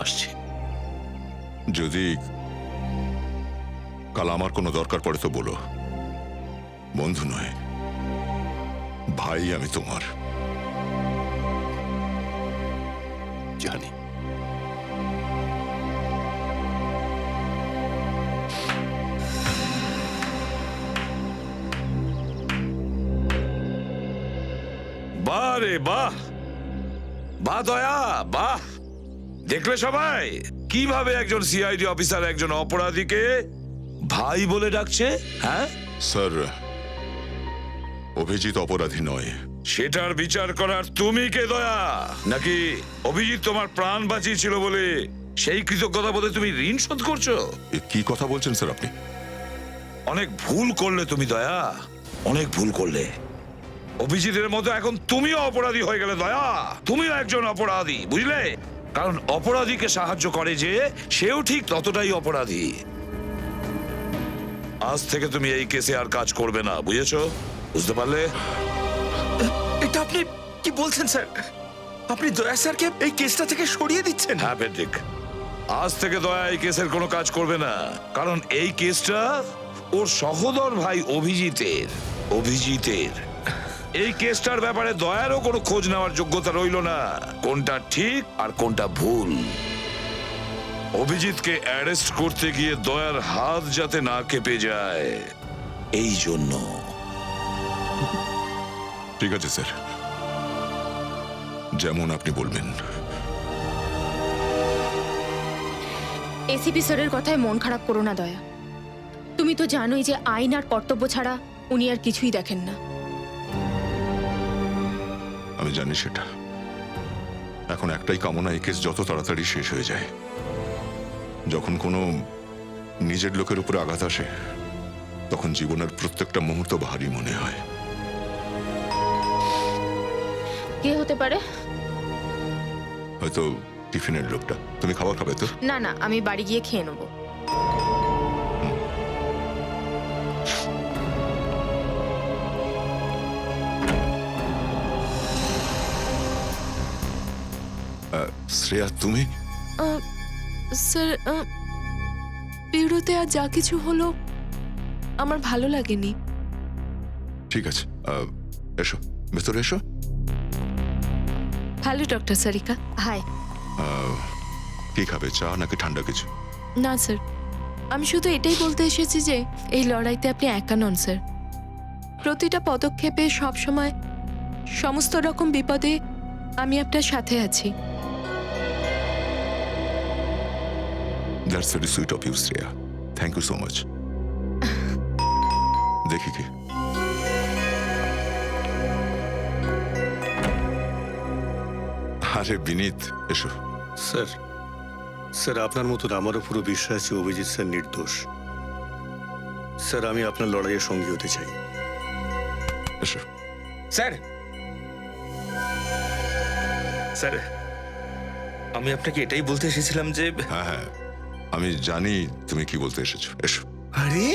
আসছি। যদি কাল আমার কোনো দরকার পড়ে তো বলো। বন্ধু নয়, ভাই আমি তোমার। জানি। বাহ রে বাহ, বাহ দয়া বাহ। দেখলে সবাই কিভাবে একজন সিআইডি অফিসার একজন অপরাধীকে ভাই বলে ডাকছে? হ্যাঁ স্যার, অভিজিৎ অপরাধী নয়। সেটার বিচার করার তুমি কে দয়া? নাকি অভিজিৎ তোমার প্রাণ বাঁচিয়েছিল বলে সেই কৃতজ্ঞতা বলে তুমি ঋণ শোধ করছো? কি কথা বলছেন স্যার আপনি? অনেক ভুল করলে তুমি দয়া, অনেক ভুল করলে। অভিজিতের মতো এখন তুমিও অপরাধী হয়ে গেলে দয়া। তুমিও একজন অপরাধী, বুঝলে? কারণ অপরাধীকে সাহায্য করে যে সেও ঠিক ততটাই অপরাধী। আজ থেকে তুমি এই কেসে আর কাজ করবে না, বুঝেছো? বুঝতে পারলে? এটা আপনি কি বলছেন স্যার? আপনি দয়া স্যারকে এই কেসটা থেকে সরিয়ে দিচ্ছেন? হ্যাঁ পেট্রিক, আজ থেকে দয়া এই কেসের কোনো কাজ করবে না। কারণ এই কেসটা ওর সহোদর ভাই অভিজিতের। এই কেসটার ব্যাপারে দয়ারও কোনো খোঁজ নেওয়ার যোগ্যতা রইল না, কোনটা ঠিক আর কোনটা ভুল। অভিজিৎকে অ্যারেস্ট করতে গিয়ে দয়ার হাত যাতে না কেঁপে যায়, এই জন্য। ঠিক আছে স্যার, যেমন আপনি বলবেন। এসিপি স্যারের কথায় মন খারাপ করো না দয়া। তুমি তো জানোই যে আইন আর কর্তব্য ছাড়া উনি আর কিছুই দেখেন না। আমি জানি সেটা। এখন একটাই কামনা, এই কেস যত তাড়াতাড়ি শেষ হয়ে যায়। যখন কোনো নিজের লোকের উপরে আঘাত আসে, তখন জীবনের প্রত্যেকটা মুহূর্ত ভারী মনে হয়। কে হতে পারে? হয়তো টিফিনের লোকটা। তুমি খাবার খাবে তো? না না, আমি বাড়ি গিয়ে খেয়ে নেবো। শ্রেয়া, তুমি? স্যার, বিউরোতে আর যা কিছু হলো আমার ভালো লাগেনি। ঠিক আছে, এসো, ভেতরে এসো। Hello doctor Sarika. হাই। কি খাবে, চা নাকি ঠান্ডা কিছু? না স্যার, আমি শুধু এটাই বলতে এসেছি যে এই লড়াইতে আপনি একা নন স্যার। প্রতিটা পদক্ষেপে সব সময় সমস্ত রকম বিপদে আমি আপনার সাথে আছি। That's very sweet of you, Shreya. Thank you so much. দেখি কি? আরে বিনীত, এসো। স্যার আপনার মতন আমারও পুরো বিশ্বাস যে অভিজিৎ স্যার নির্দোষ। স্যার, আমি আপনার লড়াইয়ের সঙ্গী হতে চাই। এসো। স্যার, স্যার, আমি আপনাকে এটাই বলতে এসেছিলাম যে হ্যাঁ, আমি জানি তুমি কি বলতে এসেছো। এসো। আরে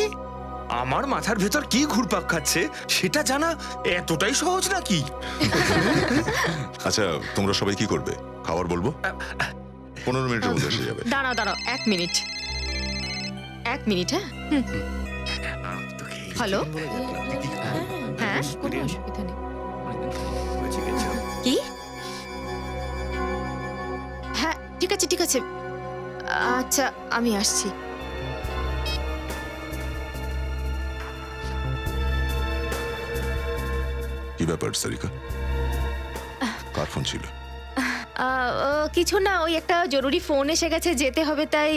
আমার মাথার ভেতর কি ঘুরপাক খাচ্ছে সেটা জানা এতটাই সহজ নাকি? আচ্ছা, তোমরা সবাই কি করবে? খাবার বলবো? 15 মিনিটের মধ্যে এসে যাবে। দাঁড়াও দাঁড়াও, 1 মিনিট। 1 মিনিট, হ্যাঁ। হ্যালো, হ্যাঁ, কোনো অসুবিধা নেই। কি? হ্যাঁ, ঠিক আছে ঠিক আছে। আচ্ছা, আমি আসছি। কি ব্যাপার সারিকা? কার ফোন ছিল? কিছু না, ওই একটা জরুরি ফোন এসে গেছে, যেতে হবে তাই।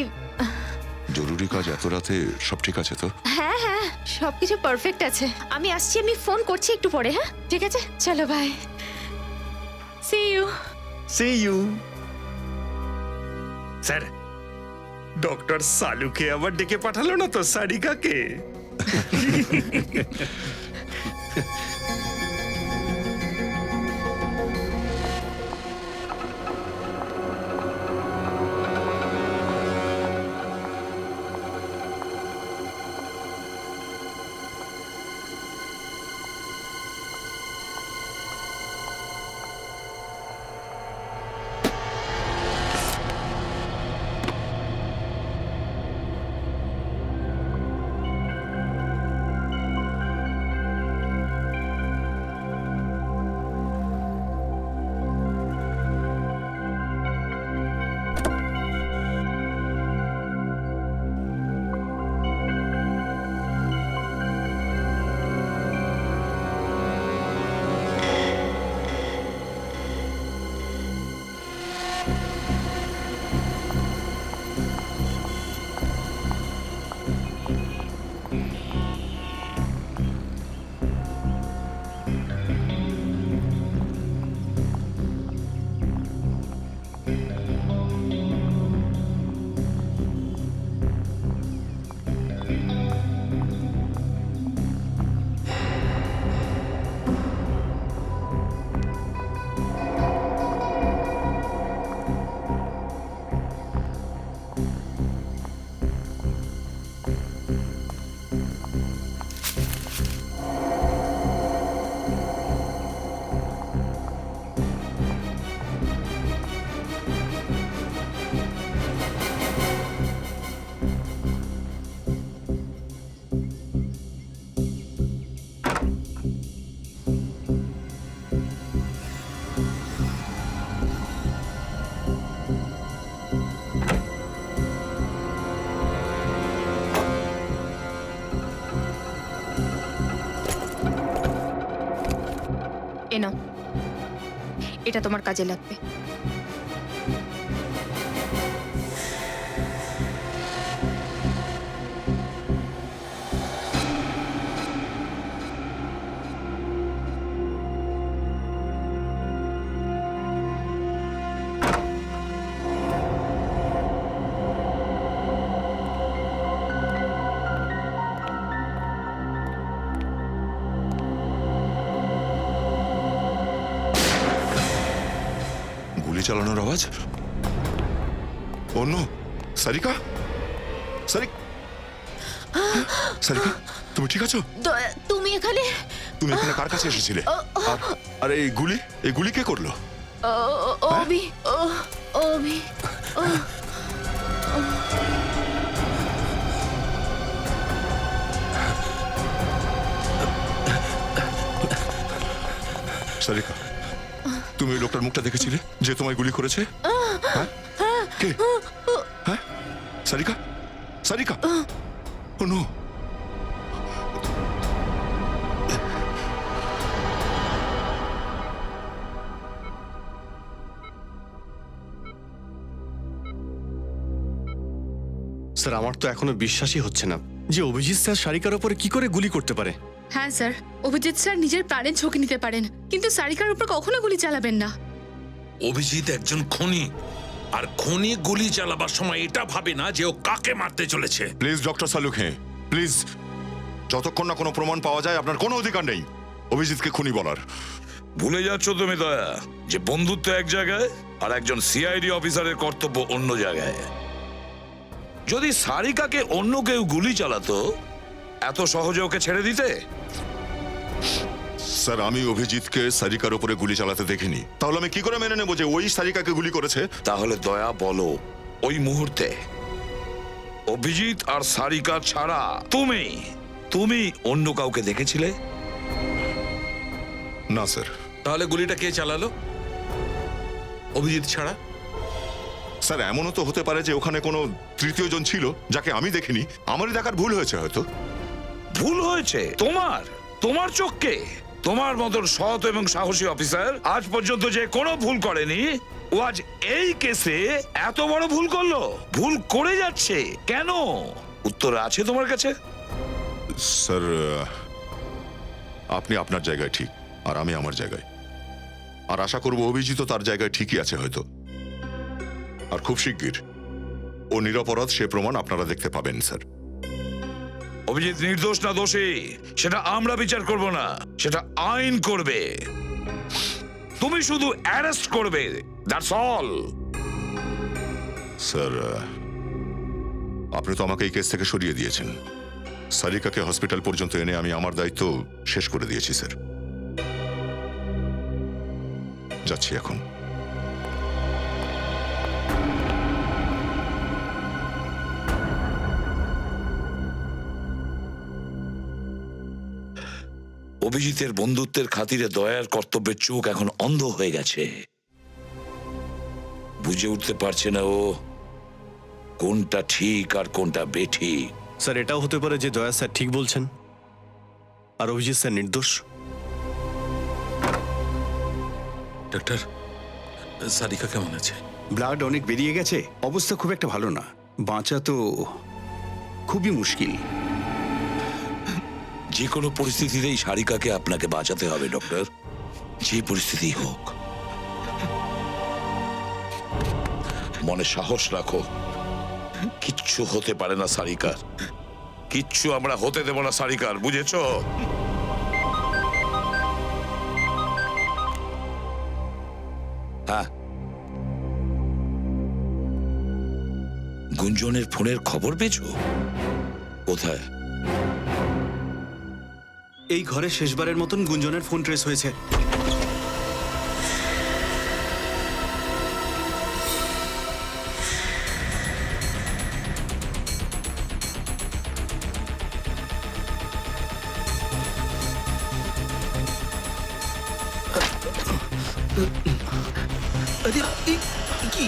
জরুরি কাজ এত রাতে? সব ঠিক আছে তো? হ্যাঁ হ্যাঁ, সবকিছু পারফেক্ট আছে। আমি আসছি, আমি ফোন করছি একটু পরে। হ্যাঁ ঠিক আছে, চলো bye. See you. Sir, doctor সালুকে আবার ডেকে পাঠালো না তো সারিকাকে? এ নাও, এটা তোমার কাজে লাগবে। গুলি চালানোর আওয়াজ। অন্য সারিকা, সারিকা, তুমি ঠিক আছো? তুমি এখানে? তুমি এখানে কার কাছে এসেছিলে? আর এই গুলি কে করলো? অভি, অভি, সারিকা, তুমি ওই লোকটার মুখটা দেখেছিলে যে তোমায় গুলি করেছে? হ্যাঁ? কে? হ্যাঁ? সারিকা, সারিকা, ও নো। স্যার, আমার তো এখনো বিশ্বাসই হচ্ছে না যে অভিজিৎ স্যার সারিকার ওপরে কি করে গুলি করতে পারে। হ্যাঁ স্যার, অভিজিৎ স্যার নিজের প্রাণের ঝুঁকি নিতে পারেন, কিন্তু সারিকার উপর কখনো গুলি চালাবেন না। অভিজিৎ একজন খনি, আর খনি গুলি চালাবার সময় এটা ভাবে না যে ও কাকে মারতে চলেছে। প্লিজ ডক্টর সালুক, হ্যাঁ প্লিজ, যতক্ষণ না কোনো প্রমাণ পাওয়া যায় আপনার কোনো অধিকার নেই অভিজিৎকে খুনি বলার। ভুলে যাচ্ছ তুমি দয়া যে বন্ধুত্ব এক জায়গায় আর একজন সিআইডি অফিসারের কর্তব্য অন্য জায়গায়। যদি সারিকাকে অন্য কেউ গুলি চালাতো, এত সহজে ওকে ছেড়ে দিতে? স্যার, আমি অভিজিৎকে সারিকার উপরে গুলি চালাতে দেখিনি, তাহলে আমি কি করে মেনে নেব যে ওই সারিকাকে গুলি করেছে? তাহলে দয়া বলো, ওই মুহূর্তে অভিজিৎ আর সারিকা ছাড়া তুমি অন্য কাউকে দেখেছিলে? না স্যার। তাহলে গুলিটা কে চালালো অভিজিৎ ছাড়া? স্যার, এমনও তো হতে পারে যে ওখানে কোনো তৃতীয় জন ছিল যাকে আমি দেখিনি। আমারই দেখার ভুল হয়েছে হয়তো। ভুল হয়েছে তোমার চোখকে? তোমার মতন সৎ এবং সাহসী অফিসার আজ পর্যন্ত যে কোনো ভুল করেনি, ও আজ এই কেসে এত বড় ভুল করলো, ভুল করে যাচ্ছে কেন? উত্তর আছে তোমার কাছে? স্যার, আপনি আপনার জায়গায় ঠিক আর আমি আমার জায়গায়, আর আশা করব অভিজিৎ তার জায়গায় ঠিকই আছে হয়তো। আর খুব শিগগির ও নিরপরাধ সে প্রমাণ আপনারা দেখতে পাবেন স্যার। অভিজিৎ নির্দোষ না দোষী সেটা আমরা বিচার করব না, সেটা আইন করবে। তুমি শুধু অ্যারেস্ট করবে, দ্যাটস অল। স্যার, আপনি তো আমাকে এই কেস থেকে সরিয়ে দিয়েছেন। সারিকাকে হসপিটাল পর্যন্ত এনে আমি আমার দায়িত্ব শেষ করে দিয়েছি স্যার। যাচ্ছি এখন। অভিজিতের বন্ধুত্বের খাতিরে দয়ার কর্তব্যের চোখ এখন অন্ধ হয়ে গেছে, বুঝে উঠতে পারছে না ও কোনটা ঠিক আর কোনটা বেঠিক। স্যার, এটাও হতে পারে যে দয়া স্যার ঠিক বলছেন আর অভিজিৎ স্যার নির্দোষ। ডাক্তার, সারিকা কেমন আছে? ব্লাড অনেক বেরিয়ে গেছে, অবস্থা খুব একটা ভালো না, বাঁচা তো খুবই মুশকিল। যে কোনো পরিস্থিতিতেই সারিকাকে আপনাকে বাঁচাতে হবে ডক্টর, যে পরিস্থিতি হোক। মনে সাহস রাখো, কিচ্ছু হতে পারে না সারিকার, কিচ্ছু আমরা হতে দেব না সারিকার, বুঝেছো? হ্যাঁ, গুঞ্জনের ফোনের খবর পেয়েছো? কোথায়? এই ঘরে শেষবারের মতন গুঞ্জনের ফোন ট্রেস হয়েছে। কি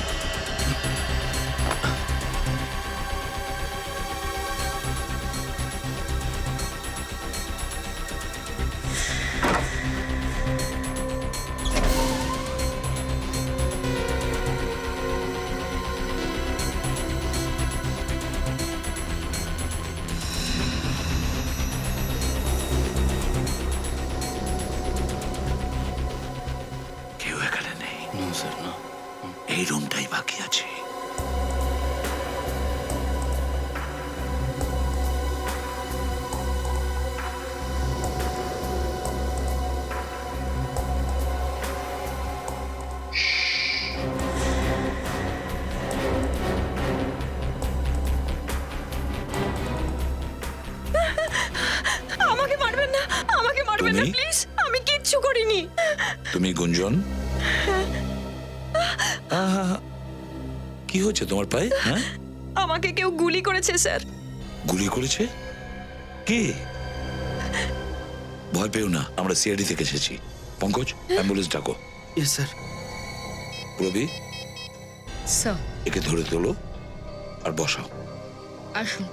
মারবেন না তুমি? প্লিজ, আমি কিচ্ছু করিনি। তুমি গুঞ্জন? আহা, কি হচ্ছে তোমার পায়ে? হ্যাঁ, আমাকে কেউ গুলি করেছে স্যার। গুলি করেছে? কে? ভয় পেও না, আমরা সিআইডি থেকে এসেছি। পঙ্কজ, অ্যাম্বুলেন্স ডাকো। Yes sir. রবি, স্যার একে ধরে তোলো আর বসাও। আসুন।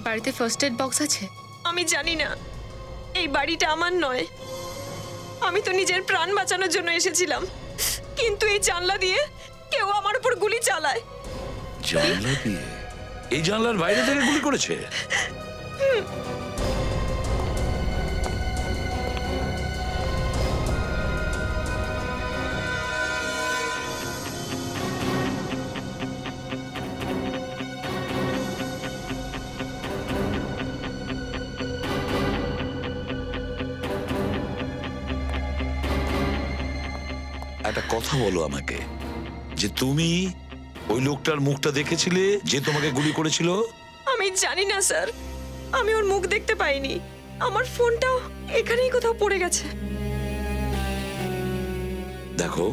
বাড়িতে ফার্স্ট এড বক্স আছে? আমি জানি না, এই বাড়িটা আমার নয়। আমি তো নিজের প্রাণ বাঁচানোর জন্য এসেছিলাম, কিন্তু এই জানলা দিয়ে কেউ আমার উপর গুলি চালায়। জানলা দিয়ে? এই জানলার বাইরে থেকে গুলি করেছে? একটা কথা বলো আমাকে, যে তুমি ওই লোকটার মুখটা দেখেছিলে যে তোমাকে গুলি করেছিল? আমি জানি না স্যার, আমি ওর মুখ দেখতে পাইনি। আমার ফোনটাও এখানেই কোথাও পড়ে গেছে। দেখো,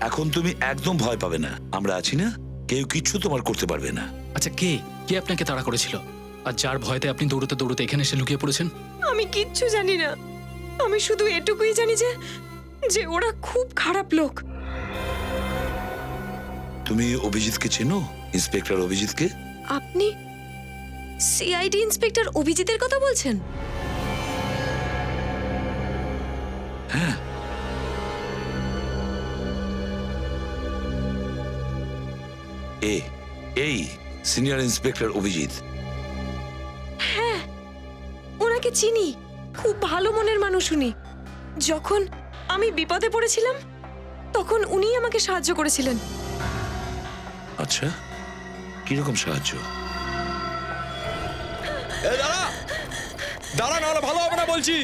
এখন তুমি একদম ভয় পাবে না, আমরা আছি না, কেউ কিচ্ছু তোমার করতে পারবে না। আচ্ছা, কে কে আপনাকে তাড়া করেছিল, আর যার ভয়তে আপনি দৌড়তে দৌড়তে এখানে এসে লুকিয়ে পড়েছেন? আমি কিচ্ছু জানি না, আমি শুধু এটুকুই জানি যে যে ওরা খুব খারাপ লোক। তুমি অভিজিৎকে চেনো? ইন্সপেক্টর অভিজিৎকে? আপনি সিআইডি ইন্সপেক্টর অভিজিতের কথা বলছেন? হ্যাঁ। এই সিনিয়র ইন্সপেক্টর অভিজিৎ। হ্যাঁ, ওনাকে চিনি, খুব ভালো মনের মানুষ উনি। যখন আমি বিপদে পড়েছিলাম তখন উনিই আমাকে সাহায্য করেছিলেন। আচ্ছা, কিরকম সাহায্য? দাঁড়া দাঁড়া, নাহলে ভালো হবে না বলছি।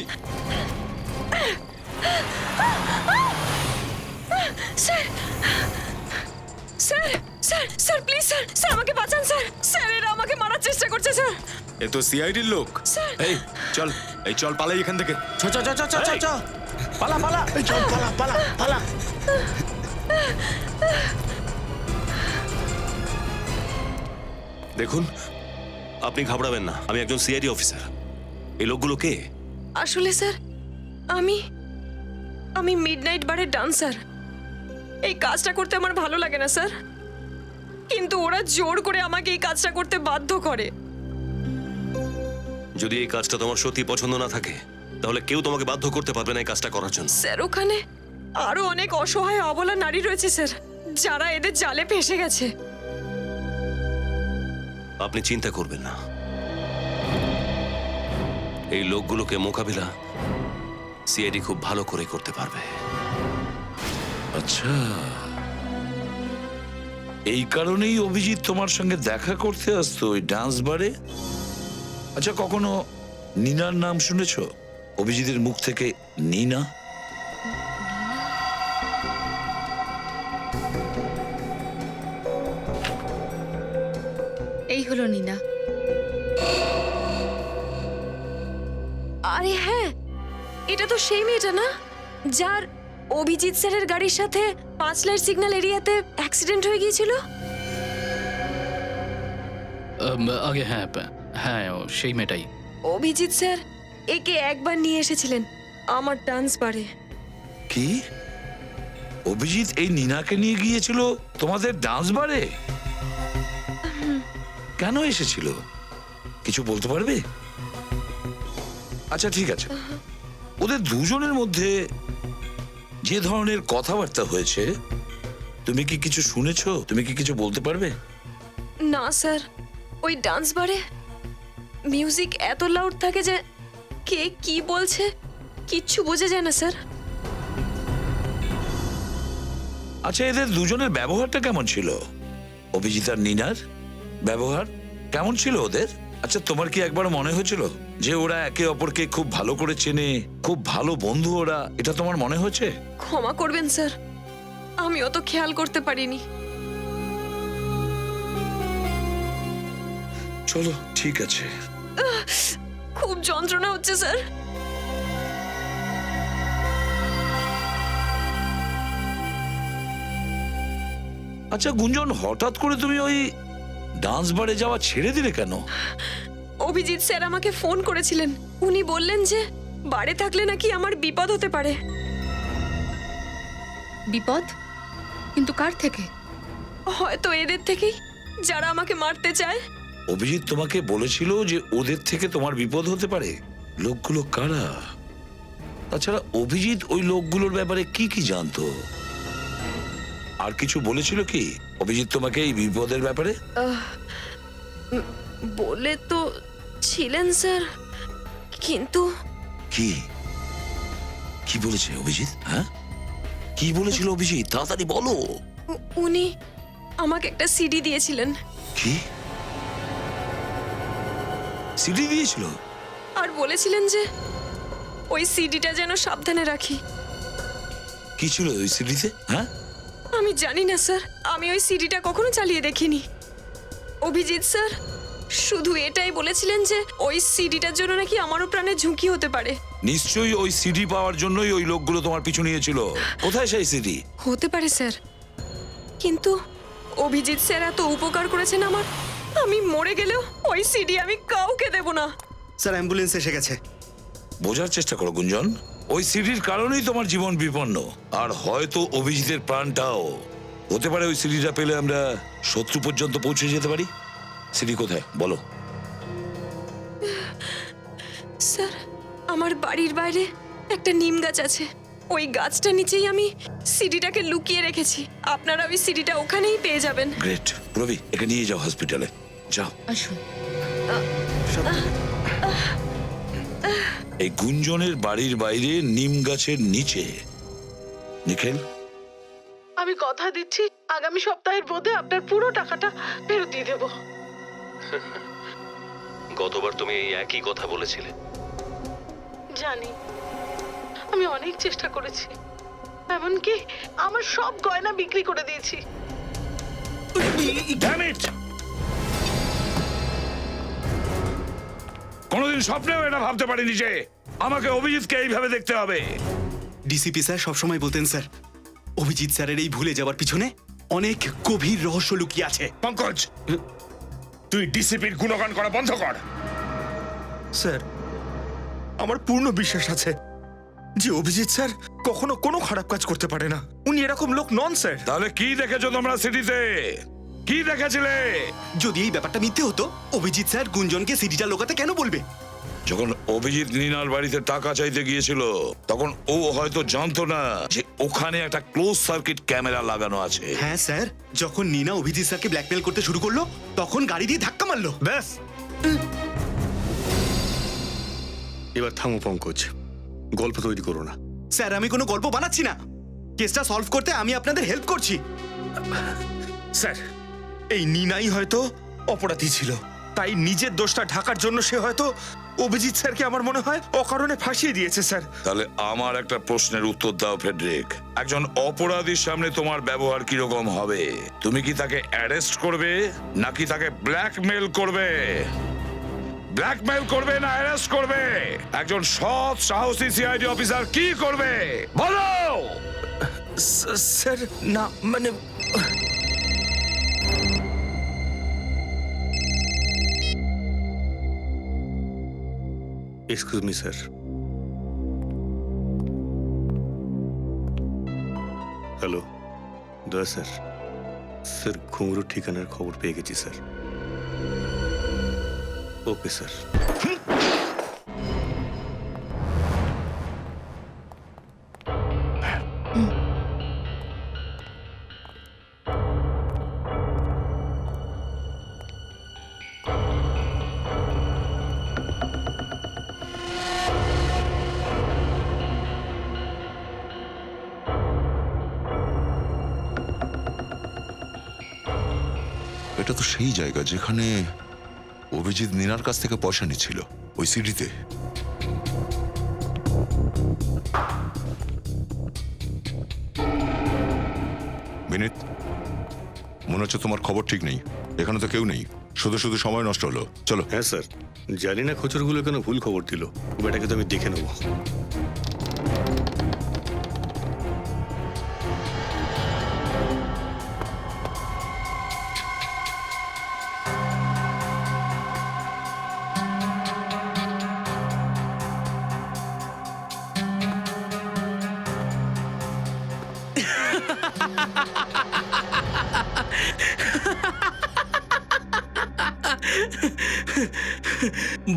Sir sir sir sir please sir, sir আমাকে বাঁচান স্যার। স্যার, এরা আমাকে মারার চেষ্টা করছে স্যার। এ তো সিআইডির লোক। স্যার, এই চল, এই চল পালাই এখান থেকে। চ চ চ চ চ চ চ পালা পালা, এই চল, পালা পালা পালা। দেখুন, আপনি ঘাবড়াবেন না, আমি একজন সিআইডি অফিসার। এই লোকগুলো কে? আসলে স্যার আমি আমি মিডনাইট বারের ডান্সার। এই কাজটা করতে আমার ভালো লাগে না স্যার, কিন্তু ওরা জোর করে আমাকে এই কাজটা করতে বাধ্য করে। যদি এই কাজটা তোমার সত্যি পছন্দ না থাকে, তাহলে কেউ তোমাকে বাধ্য করতে পারবে না এই কাজটা করার জন্য। স্যার, ওখানে আরো অনেক অসহায় অবলা নারী রয়েছে স্যার, যারা এদের জালে ফেঁসে গেছে। আপনি চিন্তা করবেন না, এই লোকগুলোকে মোকাবিলা সিআইডি খুব ভালো করে করতে পারবে। আচ্ছা, এই কারণেই অভিজিৎ তোমার সঙ্গে দেখা করতে আসতো ওই ডান্স বারে? আচ্ছা, কখনো নীনার নাম শুনেছো? অভিজিতের মুখ থেকে নীনা? এই হলো নীনা। আরে হ্যাঁ, এটা তো সেই মেয়েটা না, যার অভিজিৎ স্যারের গাড়ির সাথে 5 লাইট সিগন্যাল এরিয়াতে অ্যাক্সিডেন্ট হয়ে গিয়েছিল। আগে হ্যাঁ হ্যাঁ, ও সেই মেয়েটাই। অভিজিৎ স্যার একে একবার নিয়ে এসেছিলেন আমার ডান্স বারে। কি? অভিজিৎ এই নীনাকে নিয়ে গিয়েছিল তোমাদের ডান্স বারে? কেন এসেছিল? কিছু বলতে পারবে? আচ্ছা ঠিক আছে, ওদের দুজনের মধ্যে যে ধরনের কথাবার্তা হয়েছে, তুমি কি কিছু শুনেছো? তুমি কি কিছু বলতে পারবে? না স্যার, ওই ডান্স বারে মিউজিক এত লাউড থাকে যে কে কি বলছে কিচ্ছু বোঝা যায় না স্যার। আচ্ছা, এদের দুজনের ব্যবহারটা কেমন ছিল? অভিজিৎ আর নীনার ব্যবহার কেমন ছিল ওদের? আচ্ছা, তোমার কি একবার মনে হয়েছিল যে ওরা একে অপরকে খুব ভালো করে চেনে, খুব ভালো বন্ধু ওরা? এটা তোমার মনে হয়েছে? ক্ষমা করবেন স্যার, আমি অত খেয়াল করতে পারিনি। চলো ঠিক আছে। খুব যন্ত্রণা হচ্ছে স্যার। আচ্ছা গুঞ্জন, হঠাৎ করে তুমি ওই ডান্স বারে যাওয়া ছেড়ে দিলে কেন? অভিজিৎ স্যার আমাকে ফোন করেছিলেন। উনি বললেন যে বাড়ি থাকলে নাকি আমার বিপদ হতে পারে। বিপদ? কিন্তু কার থেকে? হয়তো এদের থেকেই, যারা আমাকে মারতে চায়। অভিজিৎ তোমাকে বলেছিল যে ওদের থেকে তোমার বিপদ হতে পারে। লোকগুলো কারা? তাছাড়া অভিজিৎ ওই লোকগুলোর ব্যাপারে কি কি জানতো? আর কিছু বলেছিল কি অভিজিৎ তোমাকে এই বিপদের ব্যাপারে? বলে তো ছিলেন স্যার, কিন্তু কি কি বলেছে অভিজিৎ? হ্যাঁ, কি বলেছিল অভিজিৎ? তাড়াতাড়ি বলো। উনি আমাকে একটা সিডি দিয়েছিলেন। কি সিডি দিয়েছিল? আর বলেছিলেন যে ওই সিডিটা যেন সাবধানে রাখি। কি ছিল ওই সিডিতে? হ্যাঁ, আমি জানি না স্যার, আমি ওই সিডিটা কখনো চালিয়ে দেখিনি। অভিজিৎ স্যার শুধু এটাই বলেছিলেন যে ওই সিডিটার জন্য নাকি আমারও প্রাণে ঝুঁকি হতে পারে। নিশ্চয়ই ওই সিডি পাওয়ার জন্যই ওই লোকগুলো তোমার পিছু নিয়েছিল। কোথায় সেই সিডি? হতে পারে স্যার, কিন্তু অভিজিৎ স্যার এত উপকার করেছেন আমার, আমি মরে গেলেও ওই সিডি আমি কাউকে দেব না। স্যার অ্যাম্বুলেন্স এসে গেছে। বোঝার চেষ্টা করো গুঞ্জন, ওই সিডির কারণেই তোমার জীবন বিপন্ন। আর হয়তো অভিজিতের প্রাণটাও। হতে পারে ওই সিডিটা পেলে আমরা শত্রু পর্যন্ত পৌঁছে যেতে পারি। সিডি কোথায় বলো? স্যার আমার বাড়ির বাইরে একটা নিম গাছ আছে, ওই গাছটার নিচেই আমি সিডিটাকে লুকিয়ে রেখেছি। আপনারা ওই সিডিটা ওখানেই পেয়ে যাবেন। গ্রেট। রবি, একে নিয়ে যাও হসপিটালে, যাও। আসুন। এই গুঞ্জনের বাড়ির বাইরে নিম গাছের নিচে। নিখিল, আমি কথা দিচ্ছি আগামী সপ্তাহের মধ্যে আপনার পুরো টাকাটা ফেরত দিয়ে দেবো। গতবার তুমি এই একই কথা বলেছিলে। জানি, আমি অনেক চেষ্টা করেছি, এমনকি আমার সব গয়না বিক্রি করে দিয়েছি। কোনোদিন স্বপ্নেও এটা ভাবতে পারিনি যে আমাকে অভিজিৎকে এইভাবে দেখতে হবে। ডিসিপি স্যার সবসময় বলতেন স্যার, অভিজিৎ স্যারের এই ভুলে যাওয়ার পিছনে অনেক গভীর রহস্য লুকিয়ে আছে। পঙ্কজ, তুই ডিসিপির গুণগান করা বন্ধ কর। স্যার, আমার পূর্ণ বিশ্বাস আছে যে অভিজিৎ স্যার কখনো কোনো খারাপ কাজ করতে পারে না। উনি এরকম লোক নন স্যার। তাহলে কি দেখেছো তোমরা সিটিতে? কি দেখেছিলে? যদি এই ব্যাপারটা মিথ্যে হতো, অভিজিৎ স্যার গুঞ্জনকে সিডিটা লোকাতে কেন বলবে? যখন অভিজিৎ নীনার বাড়িতে টাকা চাইতে গিয়েছিল তখন ও হয়তো জানতো না যে ওখানে একটা ক্লোজ সার্কিট ক্যামেরা লাগানো আছে। হ্যাঁ স্যার, যখন নীনা অভিজিৎ স্যারকে ব্ল্যাকমেল করতে শুরু করলো তখন গাড়ি দিয়ে ধাক্কা মারলো। ব্যাস, এবার থামো পঙ্কজ, গল্প তৈরি করো না। স্যার আমি কোনো গল্প বানাচ্ছি না, কেসটা সলভ করতে আমি আপনাদের হেল্প করছি। স্যার এই নিনাই হয়তো অপরাধী ছিল, তাই নিজের দোষটা ঢাকার জন্য সে হয়তো অভিজিৎ স্যারকে আমার মনে হয় অকারণে ফাঁসিয়ে দিয়েছে স্যার। তাহলে আমার একটা প্রশ্নের উত্তর দাও ফেডরিক, একজন অপরাধীর সামনে তোমার ব্যবহার কিরকম হবে? তুমি কি তাকে অ্যারেস্ট করবে নাকি তাকে ব্ল্যাকমেল করবে? ব্ল্যাকমেল করবে না অ্যারেস্ট করবে? একজন সৎ সাহসী সিআইডি অফিসার কি করবে বলো? স্যার না, মানে এক্সকিউজ মি স্যার। হ্যালো, দয়া স্যার। স্যার ঘুঙরুর ঠিকানার খবর পেয়ে গেছি স্যার। Okay sir. এটা তো সেই জায়গা যেখানে অভিজিৎ নীনার কাছ থেকে পয়সা নিচ্ছিল, ওই সিডিতে। বিনীত, মনে হচ্ছে তোমার খবর ঠিক নেই। এখানে তো কেউ নেই। শুধু শুধু সময় নষ্ট হলো। চলো। হ্যাঁ স্যার, জানি না খোঁচরগুলো কেন ভুল খবর দিল, বেটাকে তো আমি দেখে নেবো।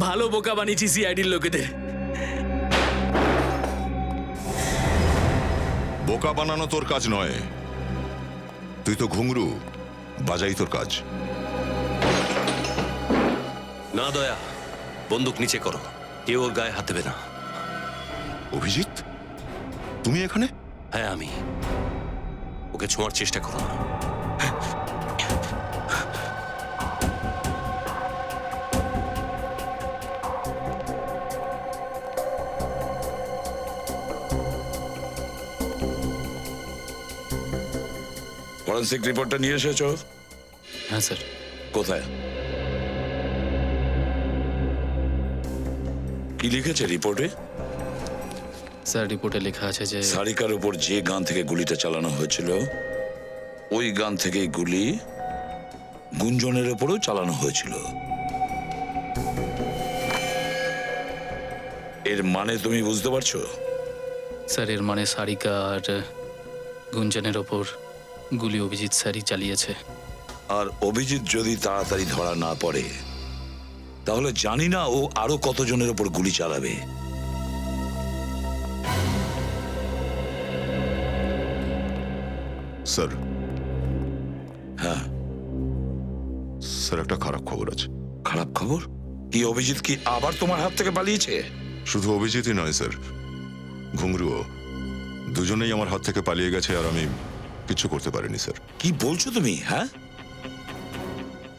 ভালো বোকা বানিয়েছি সিআইডির লোকেদের। বোকা বানানো তোর কাজ নয়, তুই তো ঘুঙরু, বাজাই তোর কাজ। না দয়া, বন্দুক নিচে করো, কেউ ওর গায়ে হাত দেবে না। অভিজিৎ, তুমি এখানে? হ্যাঁ আমি। ওকে ছোঁয়ার চেষ্টা করো না। ফরেন্সিক রিপোর্টটা নিয়ে এসেছো? হ্যাঁ স্যার। কোথায়? কি লিখেছে রিপোর্টে? স্যার রিপোর্টে লেখা আছে যে সারিকার উপর যে গান থেকে গুলিটা চালানো হয়েছিল, ওই গান থেকে গুলি গুঞ্জনের উপরও চালানো হয়েছিল। এর মানে তুমি বুঝতে পারছো? স্যার এর মানে সারিকা আর গুঞ্জনের ওপর গুলি অভিজিৎ স্যারই চালিয়েছে। আর অভিজিৎ যদি তাড়াতাড়ি ধরা না পড়ে, তাহলে জানি না ও আরো কতজনের উপর গুলি চালাবে। স্যার। হ্যাঁ স্যার, একটা খারাপ খবর আছে। খারাপ খবর? কি, অভিজিৎ কি আবার তোমার হাত থেকে পালিয়েছে? শুধু অভিজিৎই নয় স্যার, ঘুঙরুও, দুজনেই আমার হাত থেকে পালিয়ে গেছে আর আমি কিছু করতে পারিনি স্যার। কি বলছো তুমি? হ্যাঁ,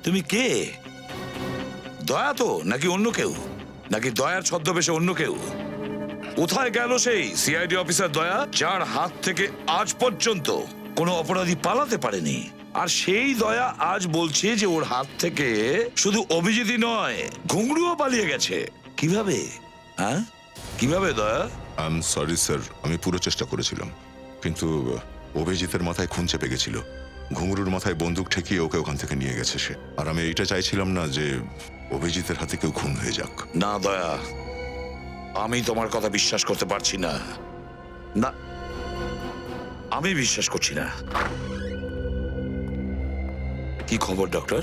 তুমি কে? দয়া তো নাকি অন্য কেউ? নাকি দয়ার ছদ্মবেশে অন্য কেউ? কোথায় গেল সেই সিআইডি অফিসার দয়া, যার হাত থেকে আজ পর্যন্ত কোনো অপরাধী পালাতে পারেনি? আর সেই দয়া আজ বলছে যে ওর হাত থেকে শুধু অভিজিৎই নয়, ঘুঙরুও পালিয়ে গেছে। কিভাবে? হ্যাঁ, কিভাবে দয়া? আই এম সরি স্যার, আমি পুরো চেষ্টা করেছিলাম, কিন্তু অভিজিতের মাথায় খুন চেপে গেছিল। ঘুঙরুর মাথায় বন্দুক ঠেকিয়ে ওকে ওখান থেকে নিয়ে গেছে সে। আর আমি এইটা চাইছিলাম না যে অভিজিতের হাতে কেউ খুন হয়ে যাক। না দয়া, আমি তোমার কথা বিশ্বাস করতে পারছি না। না, আমি বিশ্বাস করছি না। কি খবর ডক্টর?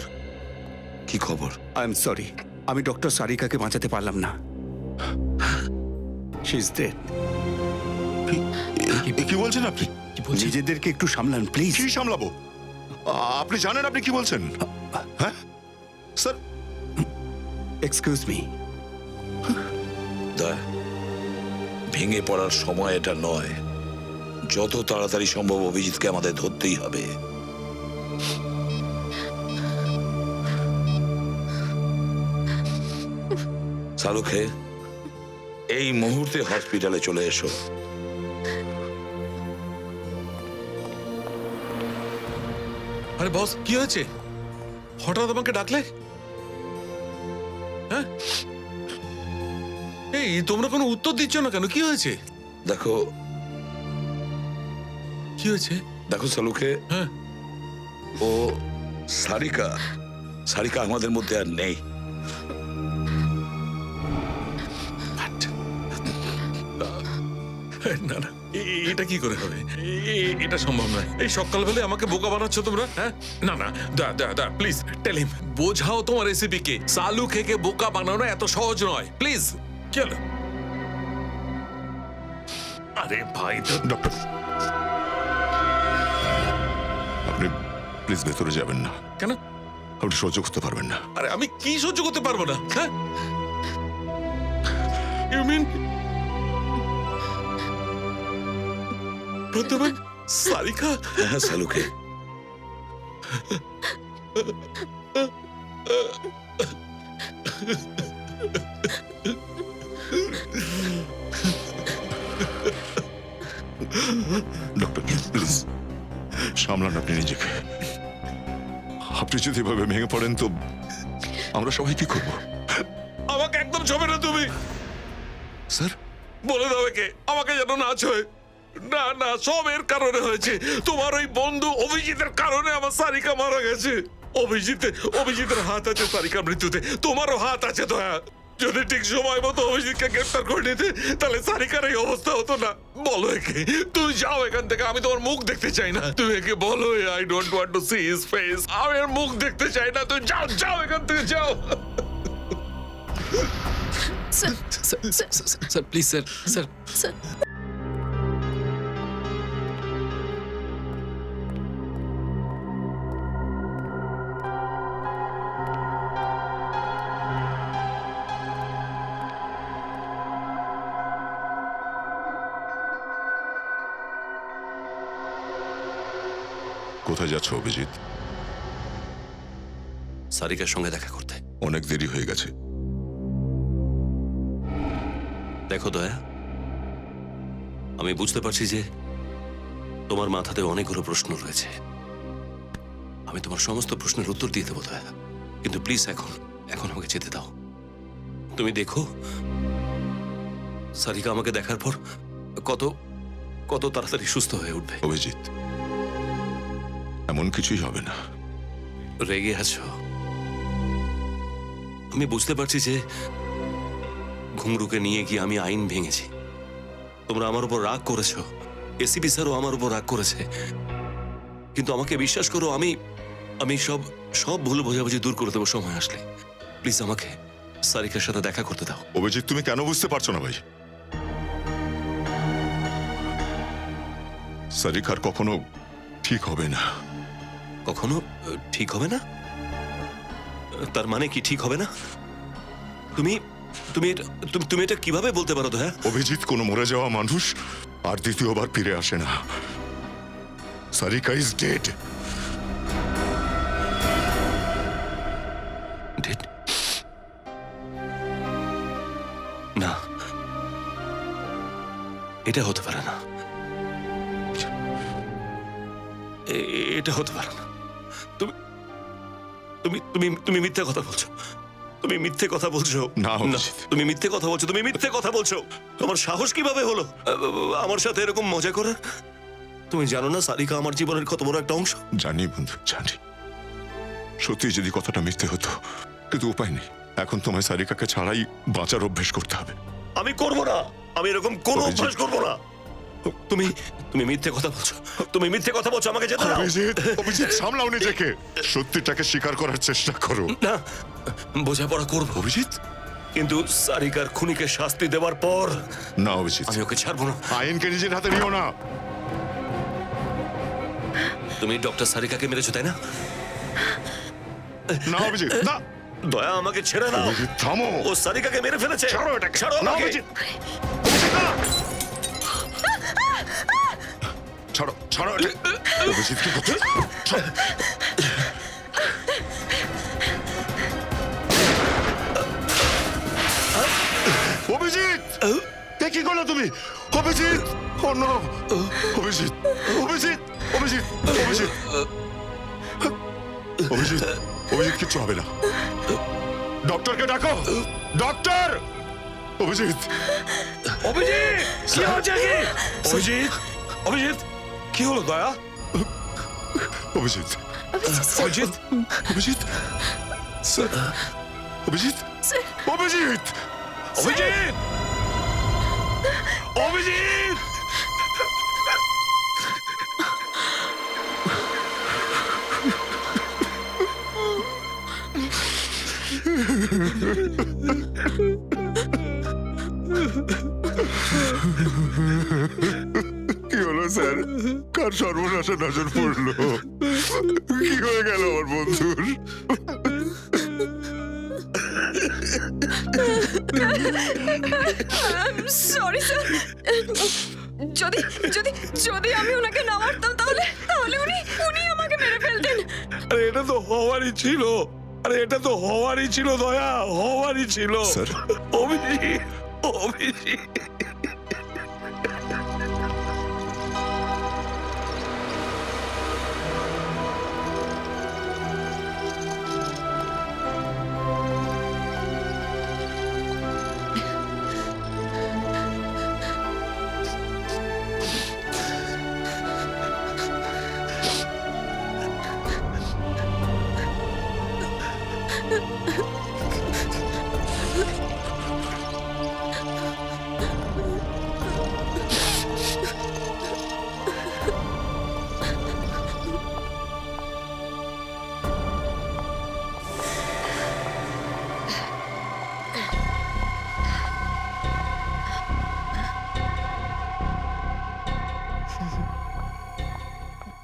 কি খবর? আই এম সরি, আমি ডক্টর সারিকাকে বাঁচাতে পারলাম না। She is dead. কি বলছেন আপনি? নিজেদেরকে একটু সামলান প্লিজ। কি সামলাবো? আপনি জানেন আপনি কি বলছেন? হ্যাঁ স্যার, এক্সকিউজ মি। দয়া, ভেঙে পড়ার সময় এটা নয়। যত তাড়াতাড়ি সম্ভব অভিজিৎকে আমাদের ধরতেই হবে। সালুখে, এই মুহূর্তে হসপিটালে চলে এসো। আরে বস, কি হয়েছে? হঠাৎ আমাকে ডাকলে? হ্যাঁ, এই তোমরা কোনো উত্তর দিচ্ছ না কেন? কি হয়েছে? দেখো, কি হয়েছে? দেখো সালুখে, হ্যাঁ, ও সারিকা, সারিকা আমাদের মধ্যে আর নেই। না না, এটা কি করে হবে? এটা সম্ভব নয়। এই সকালবেলা আমাকে বোকা বানাচ্ছ তোমরা? হ্যাঁ, না না, দা প্লিজ টেল হিম, বোঝাও তোমার রেসিপি কে। সালু খেকে বোকা বানানো এত সহজ নয়, প্লিজ। চলো। আরে ভাই তো ডক্টর, আপনি প্লিজ ভেতরে যাবেন না। কেন? আপনি সহ্য করতে পারবেন না। আরে আমি কি সহ্য করতে পারবো না? হ্যাঁ, ইউ মিন প্রথমে সারিকা? হ্যাঁ সালুখে, ডক্টর প্লিজ সামলান আপনি নিজেকে। আপনি যদি এভাবে ভেঙে পড়েন তো আমরা সবাই কি করব? আমাকে একদম ছবে না তুমি। স্যার, বলে দাও একে আমাকে যেন না ছয়। না না, সব এর কারণে হয়েছে। তোমার ওই বন্ধু অভিজিতের কারণে আমার সারিকা মারা গেছে। অভিজিতের হাত আছে সারিকার মৃত্যুতে, তোমারও হাত আছে দয়া। যদি ঠিক সময় মতো অভিজিৎকে গ্রেফতার করে নিতে তাহলে সারিকার এই অবস্থা হতো না। বলো একে, তুমি যাও এখান থেকে, আমি তোমার মুখ দেখতে চাই না। তুমি একে বলো I don't want to see his face, আমি এর মুখ দেখতে চাই না। তুমি যাও যাও এখান থেকে যাও। স্যার প্লিজ স্যার, স্যার কোথায় যাচ্ছ অভিজিৎ? সারিকার সঙ্গে দেখা করতে। অনেক দেরি হয়ে গেছে। দেখো দয়া, আমি বুঝতে পারছি যে তোমার মাথাতে অনেকগুলো প্রশ্ন রয়েছে। আমি তোমার সমস্ত প্রশ্নের উত্তর দিয়ে দেবো দয়া, কিন্তু প্লিজ এখন আমাকে যেতে দাও। তুমি দেখো সারিকা আমাকে দেখার পর কত তাড়াতাড়ি সুস্থ হয়ে উঠবে। অভিজিৎ, এমন কিছুই হবে না। রেগে আছো, আমি বুঝতে পারছি যে ঘুঙরুকে নিয়ে গিয়ে আমি আইন ভেঙেছি। তোমরা আমার উপর রাগ করেছো, এসিপি স্যারও আমার উপর রাগ করেছে, কিন্তু আমাকে বিশ্বাস করো, আমি সব ভুল বোঝাবুঝি দূর করে দেবো সময় আসলে। প্লিজ আমাকে সারিকার সাথে দেখা করতে দাও। অভিজিৎ, তুমি কেন বুঝতে পারছো না ভাই? সারিকার কখনো ঠিক হবে না। কখনো ঠিক হবে না? তার মানে কি ঠিক হবে না? তুমি এটা কিভাবে বলতে পারো দয়া? অভিজিৎ কোনো মরে যাওয়া মানুষ আর দ্বিতীয়বার ফিরে আসে না। Sarika is dead. ডেড? না, এটা হতে পারে না। এটা হতে পারে না। তুমি মিথ্যে কথা বলছো। তুমি মিথ্যে কথা বলছো। না, তুমি মিথ্যে কথা বলছো। তুমি মিথ্যে কথা বলছো। তোমার সাহস কিভাবে হলো আমার সাথে এরকম মজা করার? তুমি জানো না সারিকা আমার জীবনের কত বড় একটা অংশ? জানি বন্ধু, জানি। সত্যি যদি কথাটা মিথ্যে হতো, কিন্তু উপায় নেই। এখন তোমায় সারিকাকে ছাড়াই বাঁচার অভ্যেস করতে হবে। আমি করব না, আমি এরকম কোনো অভ্যাস করব না। তুমি মিথ্যে কথা বলছো। তুমি মিথ্যে কথা বলছো, আমাকে যেতে দাও। অভিজিৎ, সামলাও নিজেকে। সত্যিটাকে স্বীকার করার চেষ্টা করো। না, বোঝাপড়া করবো অভিজিৎ, কিন্তু সারিকার খুনিকে শাস্তি দেওয়ার পর না অভিজিৎ, আমি ওকে ছাড়বো না। আইনকে নিজের হাতে নিও না। তুমি ডক্টর সারিকাকে মেরেছো, তাই না? না অভিজিৎ, না। দয়া, আমাকে ছেড়ে দাও। অভিজিৎ, থামো। ও সারিকাকে মেরে ফেলেছে। ছাড়ো এটাকে। ছাড়ো না আমাকে। অভিজিৎ, ছাড়ো ছাড়ো এটাকে। অভিজিৎ, কি করছো? অভিজিৎ, কি করলো তুমি? অভিজিৎ, ও নো। অভিজিৎ, অভিজিৎ, অভিজিৎ, অভিজিৎ, অভিজিৎ, অভিজিৎ, কিচ্ছু হবে না। ডক্টরকে ডাকো। ডক্টর! অভিজিৎ, অভিজিৎ, কি হয়েছে কি? অভিজিৎ, অভিজিৎ, কি হলো দয়া? অভিজিৎ, অভিজিৎ, অভিজিৎ, স্যার, অভিজিৎ, অভিজিৎ, অভিজিৎ, অভিজিৎ! কি হলো স্যার? কার সর্বনাশে নজর পড়লো? কি হয়ে গেল আমার বন্ধুর? সরি স্যার, যদি যদি যদি আমি ওনাকে না মারতাম তাহলে তাহলে উনি আমাকে মেরে ফেলতেন। আরে এটা তো হওয়ারই ছিল। আরে এটা তো হওয়ারই ছিল দয়া, হওয়ারই ছিল। স্যার, অভিজিৎ, অভিজিৎ।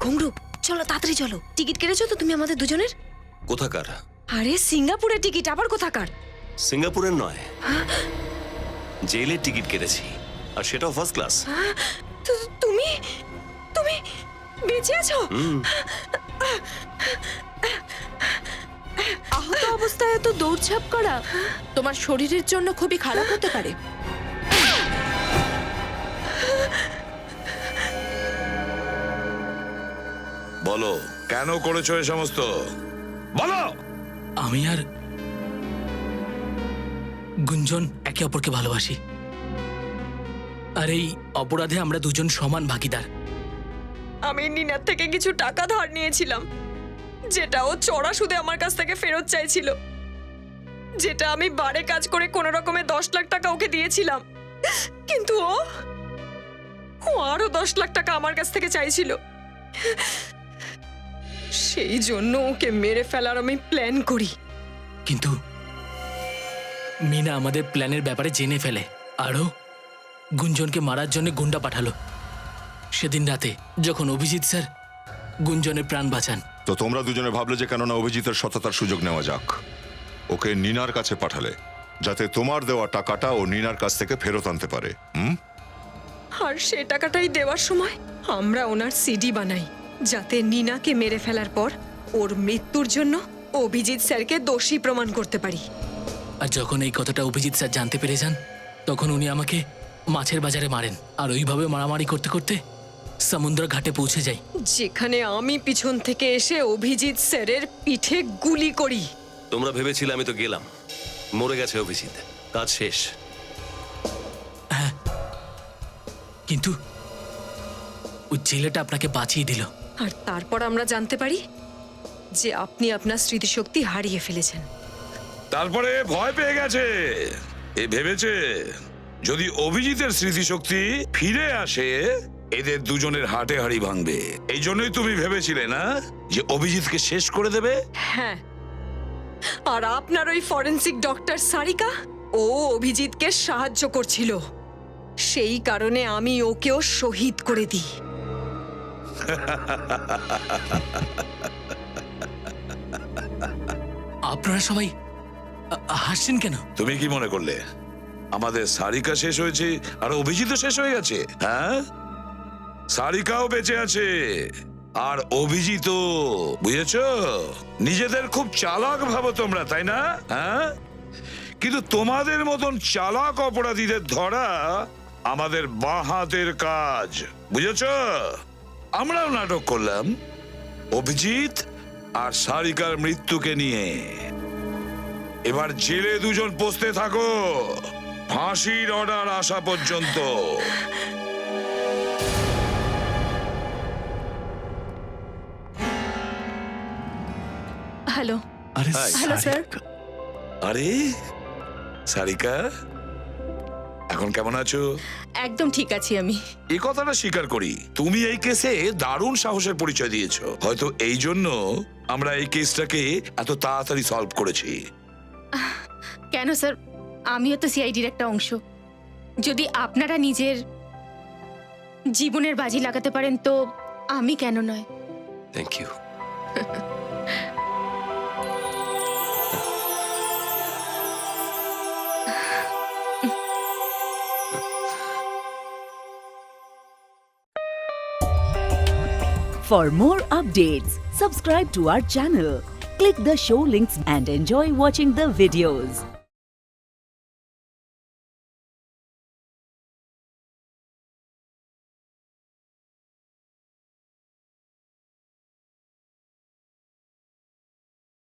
ঘুংরু চলো তাড়াতাড়ি চলো, টিকিট কেটেছো তো তুমি আমাদের দুজনের? কোথাকার? আরে সিঙ্গাপুরের টিকিট, আবার কোথাকার? সিঙ্গাপুরের নয়, জেলের টিকিট কেটেছি, আর সেটাও ফার্স্ট ক্লাস। তুমি তুমি বেঁচে আছো? আহত অবস্থায় এত দৌড়ঝাঁপ করা তোমার শরীরের জন্য খুবই খারাপ হতে পারে। বলো কেন করেছো এ সমস্ত, বলো। আমি আর গুঞ্জন একে অপরকে ভালোবাসি, আর এই অপরাধে আমরা দুজন সমান ভাগীদার। আমি নিনার থেকে কিছু টাকা ধার নিয়েছিলাম, যেটা ও চড়া সুদে আমার কাছ থেকে ফেরত চাইছিল, যেটা আমি বারে কাজ করে কোনো রকমে 10 লাখ টাকা ওকে দিয়েছিলাম। কিন্তু ও আরো 10 লাখ টাকা আমার কাছ থেকে চাইছিল। সেই জন্য ওকে মেরে ফেলার আমি প্ল্যান করি। কিন্তু মিনা আমাদের প্ল্যানের ব্যাপারে জেনে ফেলে, আরও গুঞ্জনকে মারার জন্য গুন্ডা পাঠালো। সেদিন রাতে যখন অভিজিৎ স্যার গুঞ্জনের প্রাণ বাঁচান, তো তোমরা দুজনে ভাবলে যে কেননা অভিজিতের সততার সুযোগ নেওয়া যাক, ওকে নিনার কাছে পাঠালে যাতে তোমার দেওয়া টাকাটা ও নিনার কাছ থেকে ফেরত আনতে পারে। আর সে টাকাটাই দেওয়ার সময় আমরা ওনার সিডি বানাই, যাতে নিনাকে মেরে ফেলার পর ওর মৃত্যুর জন্য অভিজিৎ স্যারকে দোষী প্রমাণ করতে পারি। আর যখন এই কথাটা অভিজিৎ স্যার জানতে পেরে যান, তখন উনি আমাকে মাছের বাজারে মারেন, আর ওইভাবে মারামারি করতে করতে সমুদ্র ঘাটে পৌঁছে যাই, যেখানে আমি পিছন থেকে এসে অভিজিৎ স্যারের পিঠে গুলি করি। তোমরা ভেবেছিলে আমি তো গেলাম, মরে গেছে অভিজিৎ, কাজ শেষ। হ্যাঁ, কিন্তু ওই ছেলেটা আপনাকে বাঁচিয়ে দিল। আর তারপর আমরা জানতে পারি যে আপনি আপনার স্মৃতিশক্তি হারিয়ে ফেলেছেন। তারপরে ভয় পেয়ে গেছে, এ ভেবেছে যদি অভিজিতের স্মৃতিশক্তি ফিরে আসে এদের দুজনের হাটে হাড়ি ভাঙবে। এই জন্যই তুমি ভেবেছিলে না যে অভিজিৎকে শেষ করে দেবে? হ্যাঁ, আর আপনার ওই ফরেন্সিক ডক্টর সারিকা, ও অভিজিৎকে সাহায্য করছিল, সেই কারণে আমি ওকেও শহীদ করে দিই। আপনারা সবাই হাসছেন কেন? তুমি কি মনে করলে আমাদের সারিকা শেষ হয়েছে আর অভিজিৎও শেষ হয়ে গেছে? হ্যাঁ, সারিকাও বেঁচে আছে আর অভিজিৎও, বুঝেছ? নিজেদের খুব চালাক ভাবো তোমরা, তাই না? হ্যাঁ, কিন্তু তোমাদের মতন চালাক অপরাধীদের ধরা আমাদের বাঁ হাতের কাজ, বুঝেছ? আমরাও নাটক করলাম অভিজিৎ আর সারিকার মৃত্যুকে নিয়ে। এবার জেলে দুজন পৌঁছতে থাকো ফাঁসির অর্ডার আসা পর্যন্ত। হ্যালো। Hi. Hello sir. আরে সারিকা, এখন কেমন আছো? একদম ঠিক আছি আমি। এই কথাটা স্বীকার করি, তুমি এই কেসে দারুণ সাহসের পরিচয় দিয়েছো। হয়তো এই জন্য আমরা এই কেসটাকে এত তাড়াতাড়ি সলভ করেছি। কেন স্যার, আমিও তো সিআইডির একটা অংশ। যদি আপনারা নিজের জীবনের বাজি লাগাতে পারেন তো আমি কেন নয়? Thank you. For more updates, subscribe to our channel, click the show links and enjoy watching the videos.